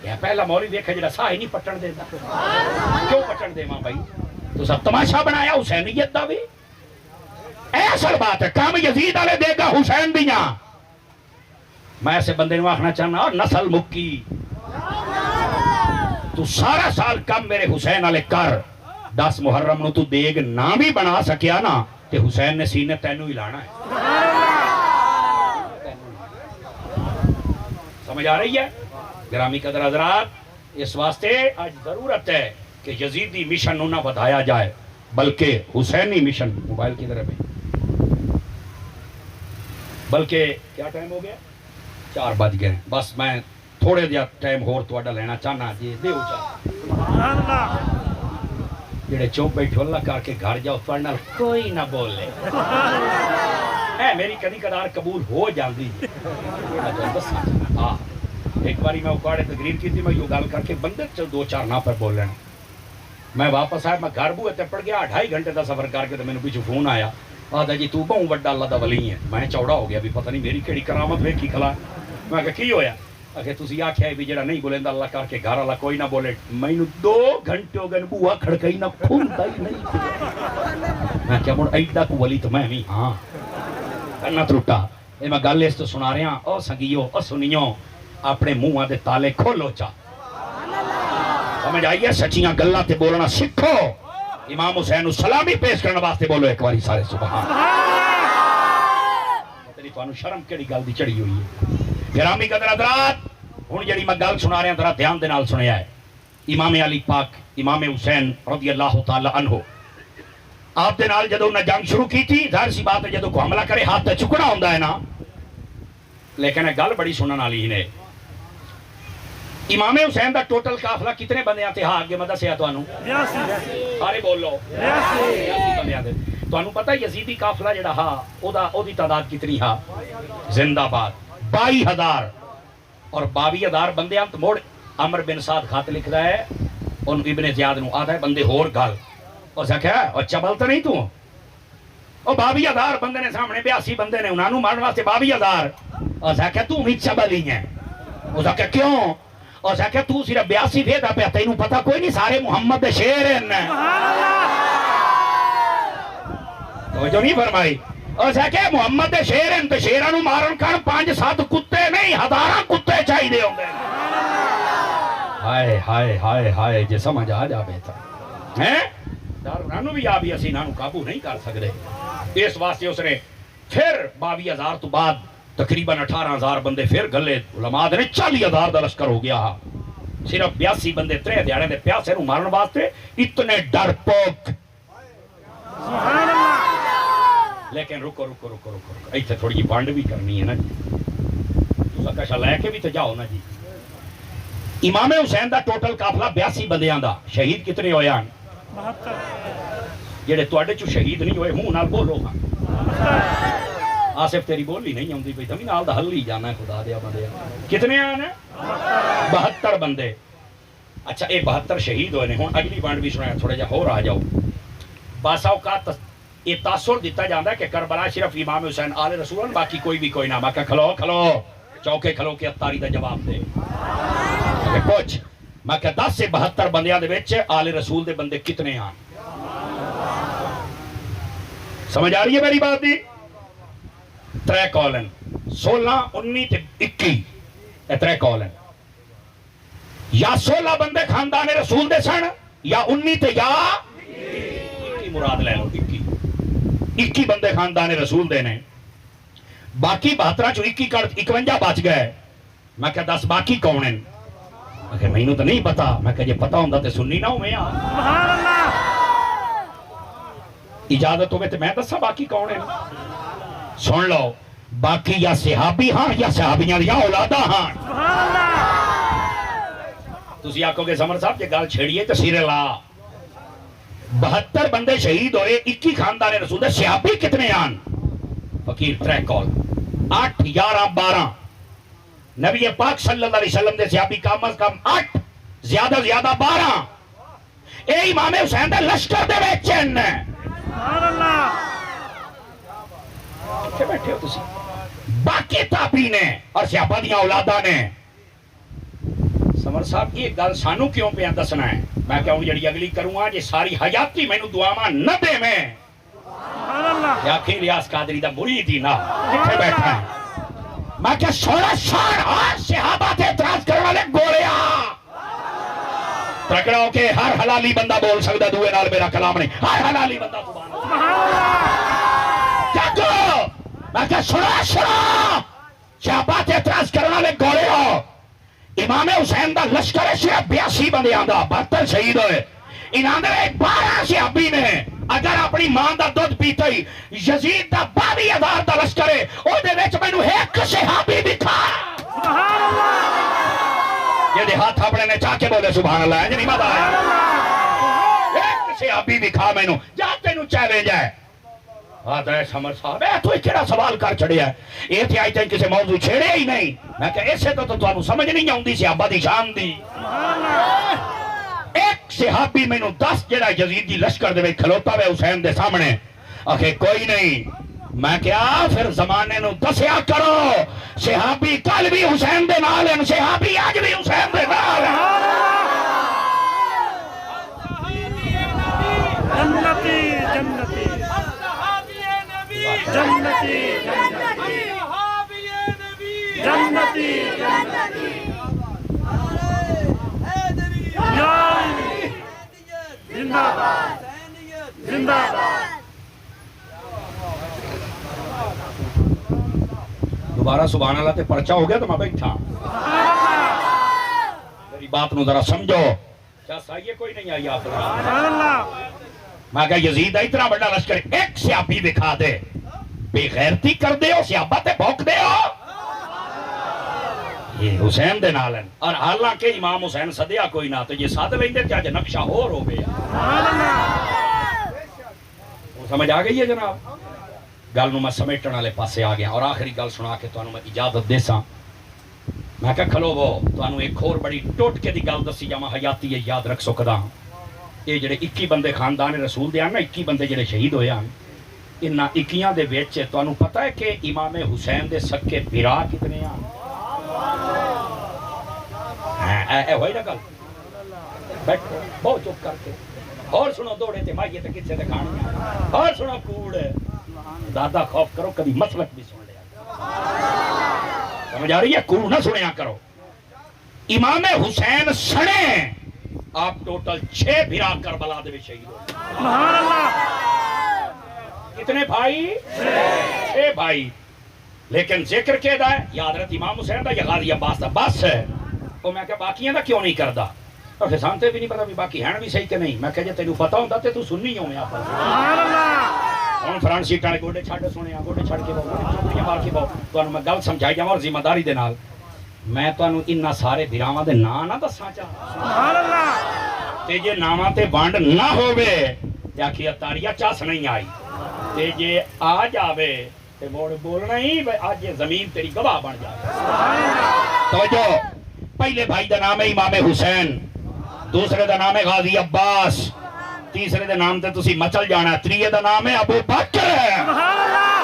یہ پہلا مولوی دیکھا جڑا ساہ ہی نہیں پٹن دیندا کیوں پٹن دے ماں بھائی تو سب تماشا بنایا حسینیت دا بھی اصل بات ہے کام یزید والے دے گا حسین دیاں میں ایسے بندے نو آخنا چاہنا اور نسل مکی تو سارا سال کم میرے حسین والے کر 10 محرم نو تو دیگ نہ بھی بنا سکیا نا تے حسین نے سینے تینوں ہی لانا ہے سمجھ آ رہی ہے گرامی قدر حضرات اس واسطے آج ضرورت ہے کہ یزیدی مشن نہ بتایا جائے بلکہ حسینی مشن موبائل کی طرف بلکہ کیا ٹائم ہو گیا 4 بج گئے بس میں تھوڑے دیا ٹائم ہور تواڈا لینا چاہنا جی دیو چاہ جڑے چوپ بیٹھو اللہ کر کے گھر جاؤ تواڈے کوئی نہ بولے اے میری کدی کدار قبول ہو جاندی ہاں ایک باری میں اکاڑے تقریر کی تھی میں یہ گل کر کے بندے 2-4 نہ پر بول لینا میں واپس آیا میں گھر بوئے تے پڑ گیا 2.5 گھنٹے دا سفر کر کے تو میرے پیچھے فون آیا آدھا جی تو بہوں وڈا اللہ دا ولی ہے میں چوڑا ہو گیا بھی پتہ نہیں میری کیڑی کرامت ویکھی کھلا میں کہا کی ہویا کہ تسی آکھیا بھی جڑا نہیں بولیندا اللہ کر کے گھر والا کوئی نہ بولے مینوں 2 گھنٹے ہو گئے بوا کھڑکائی نہ کھلدا ہی نہیں میں کیا مڑ ایڈا کو ولی تو میں بھی ہاں کرنا ٹوٹا اے میں گل اس تو سنا رہا او سنگیو او سنیو اپنے منہ دے تالے کھولو چا سمجھ آئیے سچیاں گلاں تے بولنا سکھو امام حسین سلامی پیش کرنے واسطے بولو ایک باری سارے سبحان تیری تو شرم کیڑی گل دی چڑھی ہوئی ہے گرامی قدر حضرات ہن جڑی میں گل سنا رہا ذرا دھیان دے نال سنیا ہے امام علی پاک امام حسین رضی اللہ تعالی عنہ آپ دے نال جدوں نے جنگ شروع کی تھی ظاہر سی بات ہے جدوں کو حملہ کرے ہاتھ تے چکنا ہوندا ہے نا لیکن گل بڑی سنن والی نے امام حسین دا ٹوٹل قافلہ کتنے بندیاں تے ہاں اگے میں دسیا تانوں 82 سارے بول لو 82 بندیاں دے تانوں پتہ یزیدی قافلہ جڑا ہا او دی تعداد کتنی ہا زندہ باد 22000 اور 22000 بندیاں تے موڑ عمر بن سعد خط لکھدا ہے ان ابن زیاد نو آدھا ہے بندے ہور گل اور سکھیا اور چبل تو نہیں تو اور 22000 بندے نے سامنے 82 بندے نے انہاں نو مارن واسطے 22000 اور سکھیا تو بھی چبل ہی ہے او سکھیا کیوں اور سکھیا تو صرف 82 ویدا پہ تینوں پتہ کوئی نہیں سارے محمد دے شیر ہیں تو جو نہیں فرمائی اور سکھیا محمد دے شیر ہیں تو شیراں نو مارن کان 5-7 کتے نہیں 1000 کتے چاہیے ہوندے ہائے ہائے ہائے ہائے جے سمجھ آ جا بہتر ہیں دارانو بھی آ بھی اسی نانو قابو نہیں کر سکتے اس واسطے اس نے پھر 22000 تو بعد تقریباً 18000 بندے پھر گلے علماء نے 40000 دا لشکر ہو گیا صرف 82 بندے 3 دیاڑے دے پیاسے نو مارن واسطے اتنے ڈرپوک لیکن رکو رکو رکو رکو ایتھے تھوڑی جی بانڈ بھی کرنی ہے نا جی تساں کشا لے کے بھی تے جاؤ نا جی امام حسین دا ٹوٹل قافلہ 82 بندیاں دا شہید کتنے ہوئے ہیں 72 جڑے تواڈے چوں شہید نہیں ہوئے منہ نال بولو آصف تیری بولی نہیں آندی پئی تمی نال دا حل ہی جانا ہے خدا دیا بندے کتنے ہیں 72 بندے اچھا اے 72 شہید ہوئے نے ہن اگلی بانڈ بھی سنایا تھوڑا جا ہور آ جاؤ باسا اوقات یہ تاثر دیتا جاتا ہے کہ کربلا صرف امام حسین آل رسول باقی کوئی بھی کوئی نہ باقی کھلو کھلو چوکے کھلو کے اتاری دا جواب دے پوچھ میں کہ 10 سے 72 بندیاں دے وچ آل رسول دے بندے کتنے ہیں سمجھ آ رہی ہے میری بات دی 3 کالن 16 19 تے 21 اے 3 کالن یا 16 بندے خاندان رسول دے سن یا 19 تے یا 21 مراد لے لو 21 بندے خاندان رسول دے نے باقی 72 چو 21 کر 51 بچ گئے میں کہ 10 باقی کون ہیں میں کہ مینوں تو نہیں پتا میں کہ یہ پتا ہوندا تے سنی نہ ہوے سبحان اللہ اجازت ہوے تے میں دسا باقی کون ہیں سن لو باقی یا صحابی ہاں یا صحابیاں یا اولاداں ہاں سبحان اللہ تسی آکھو گے سمر صاحب یہ گل چھیڑیے تے سیرے لا 72 بندے شہید ہوئے 21 خاندان رسول دے صحابی کتنے ہیں فقیر 3 کال 8 11 12 نبی پاک صلی اللہ علیہ وسلم دے صحابی کم از کم 8 زیادہ 12 اے امام حسین دا لشکر دے وچ سبحان اللہ کتنے بیٹھے ہو تسی باقی تابعین نے اور صحابہ دیاں اولاداں نے سمر صاحب یہ گل سانو کیوں پہ دسنا ہے میں کہوں جڑی اگلی کروں گا جی ساری حیاتی مینوں دعاواں نہ دے میں سبحان اللہ یا کہ ریاض قادری دا مرید ہی نہ کتنے بیٹھا ہے میں کہ سونا شان ہر صحابہ تے اعتراض کرنے والے گولیا تکڑا ہو کے ہر حلالی بندہ بول سکتا دوے نال میرا کلام نہیں ہر حلالی بندہ سبحان اللہ کیا کرو میں کہ سنا صحابہ تے اعتراض کرنے والے گولیا امام حسین دا لشکر صرف 82 بندیاں دا 72 شہید ہوئے انہاں دے 12 صحابی نے اگر اپنی ماں دا دودھ پیتے ہی یزید دا 22,000 دا لشکر ہے او دے وچ مینوں ایک صحابی دکھا سبحان اللہ یہ دے ہاتھ اپنے نے چاہ کے بولے سبحان اللہ ہے نہیں مدد آیا ایک صحابی دکھا مینوں جا تینوں چیلنج ہے ہاتھ ہے سمر صاحب ہے تو کیڑا سوال کر چھڑیا ہے یہ تھی آئی تین کسی موضوع چھیڑے ہی نہیں میں کہ ایسے تو تانوں سمجھ نہیں آؤندی صحابہ دی شان دی ایک صحابی مینوں 10 جڑا یزید دی لشکر دے وچ کھلوتا ہوئے حسین دے سامنے آخے کوئی نہیں میں کیا پھر زمانے نو دسیا کرو صحابی کل بھی حسین دے نال ہیں صحابی آج بھی حسین دے نال ہیں جنتی جنتی جنتی جنتی زندہ باد زندہ باد دوبارہ سبحان اللہ تے پرچہ ہو گیا تو میں بیٹھا میری بات نو ذرا سمجھو کیا سائیے کوئی نہیں آئی آپ سبحان اللہ میں کہا یزید اتنا بڑا لشکر ایک صحابی دکھا دے بے غیرتی کر دے ہو صحابہ تے بھوک دے ہو یہ حسین دے نال ہیں اور حالانکہ امام حسین صدیہ کوئی نہ تو یہ ساتھ لیں دے کیا جو نقشہ اور ہو گیا وہ سمجھ آ گئی ہے جناب گل نو میں سمیٹن والے پاسے آ گیا اور آخری گل سنا کے تانوں میں اجازت دے ساں میں کہا کھلو وہ تانوں ایک اور بڑی ٹوٹکے دی گل دسی جاواں حیاتی ہے یاد رکھ سکدا یہ جڑے 21 بندے خاندان رسول دے ہیں نا 21 بندے جڑے شہید ہوئے ہیں انہاں 21 دے وچ تانوں پتہ ہے کہ امام حسین دے سکے بھرا کتنے ہیں اے ہوئی نا گل بیٹھو بہت چپ کر کے اور سنو دوڑے تے مائیے تے کسے تے کھانی اور سنو کوڑ دادا خوف کرو کبھی مسلک بھی سن لیا سمجھ آ رہی ہے کوڑ نہ سنیا کرو امام حسین سنے آپ ٹوٹل 6 بھرا کربلا دے شہید ہوئے سبحان اللہ کتنے بھائی 6 بھائی لیکن ذکر کے دا ہے یاد رہت امام حسین دا یا غازی عباس دا بس ہے وہ میں کہ باقیاں دا کیوں نہیں کردا اور خسان تے بھی نہیں پتا بھی باقی ہیں بھی صحیح کہ نہیں میں کہ جے تینوں پتا ہوندا تے تو سننی ہوں یہاں پر سبحان اللہ ہن فرانس سیٹاں دے گوڈے چھڈ سنیا گوڈے چھڈ کے باؤ چوکڑیاں مار کے باؤ تانوں میں گل سمجھائی جاواں اور ذمہ داری دے نال میں تانوں انہاں سارے بھراواں دے نام نہ دساں چاہ سبحان اللہ تے جے ناماں تے ونڈ نہ ہووے تے آکھی اتاریاں چاس نہیں آئی تے جے آ جاوے تے موڑ بولنا ہی آج یہ زمین تیری گواہ بن جائے توجہ پہلے بھائی دا نام ہے امام حسین دوسرے دا نام ہے غازی عباس تیسرے دا نام تے تسی مچل جانا ہے تریے دا نام ہے ابو بکر سبحان اللہ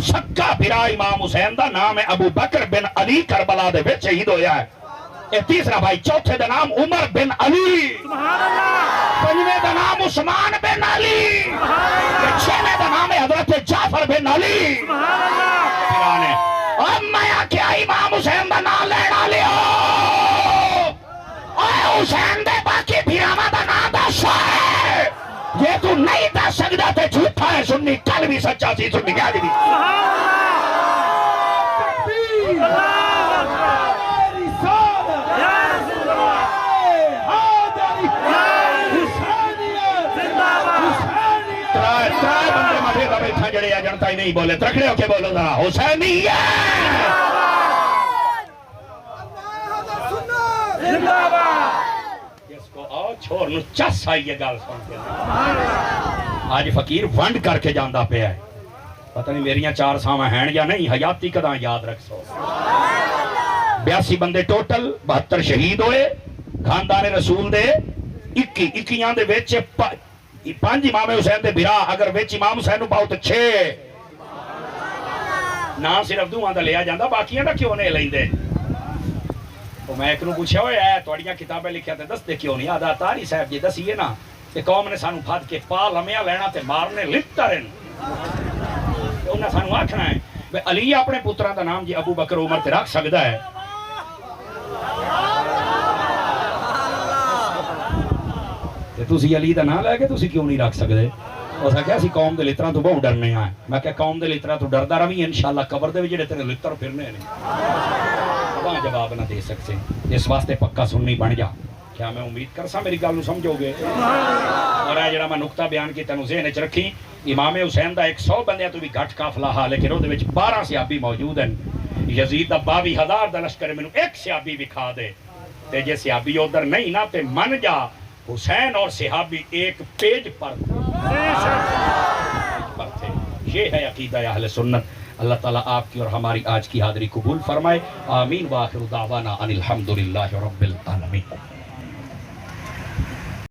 سکا بھرا امام حسین دا نام ہے ابو بکر بن علی کربلا دے وچ شہید ہویا ہے اے تیسرا بھائی چوتھے دا نام عمر بن علی سبحان اللہ پنجویں دا نام عثمان بن علی چھویں دا نام ہے حضرت جعفر بن علی سبحان اللہ پیرانے اب میں کیا امام حسین دا نام لینا لیا اے حسین دے باقی بھیراما دا نام دا شاہ یہ تو نہیں دا سکتا تے جھوٹا ہے سننی کل بھی سچا سی سننی کیا دی جڑے جنتا ہی نہیں بولے ترکھڑے ہو کے بولو ذرا حسینی جس کو آؤ چھوڑ نو چس آئی یہ گال سن کے آج فقیر ونڈ کر کے جاندہ پہ ہے پتہ نہیں میریاں 4 ساواں ہیں یا نہیں حیاتی کداں یاد رکھ سو 82 بندے ٹوٹل 72 شہید ہوئے خاندان رسول دے 21 دے وچ 5 امام حسین دے بھرا، اگر وچ امام حسین نو پاؤ تے 6 نہ صرف دوہاں دا لیا جاندا، باقیاں دا کیوں نہیں لیندے؟ تو میں ایک نو پوچھا ہوئے ہے تواڈیاں کتابیں لکھیا تے دس دے کیوں نہیں؟ آدھا تاری صاحب جی دسیے نا کہ قوم نے سانو پھد کے پا لمیا لینا تے مارنے لٹرن، انہاں سانو آکھنا ہے بے علی اپنے پتراں دا نام جی ابو بکر عمر تے رکھ سکدا ہے؟ تے تسی علی دا نام لے کے تسی کیوں نہیں رکھ سکدے؟ اس نے کہا اسی قوم دے لتراں تو بہت ڈرنے ہیں۔ میں کہا قوم دے لتراں تو ڈردا رہی انشاءاللہ قبر دے وچ جڑے تیرے لتر پھرنے ہیں وہاں جواب نہ دے سکتے، اس واسطے پکا سننی بن جا۔ کیا میں امید کرسا میری گل نو سمجھو گے؟ اور اے جڑا میں نقطہ بیان کیتا نو ذہن وچ رکھی، امام حسین دا 100 بندیاں تو بھی گھٹ قافلہ ہا، لیکن اودے وچ 12 صحابی موجود ہیں۔ یزید دا 22,000 دا لشکر مینوں ایک صحابی دکھا دے تے جے صحابی ادھر نہیں نا تے من جا حسین اور صحابی ایک پیج پر تھے۔ یہ ہے عقیدہ اہل سنت۔ اللہ تعالیٰ آپ کی اور ہماری آج کی حاضری قبول فرمائے۔ آمین۔ وآخر دعوانا ان الحمدللہ رب العالمین۔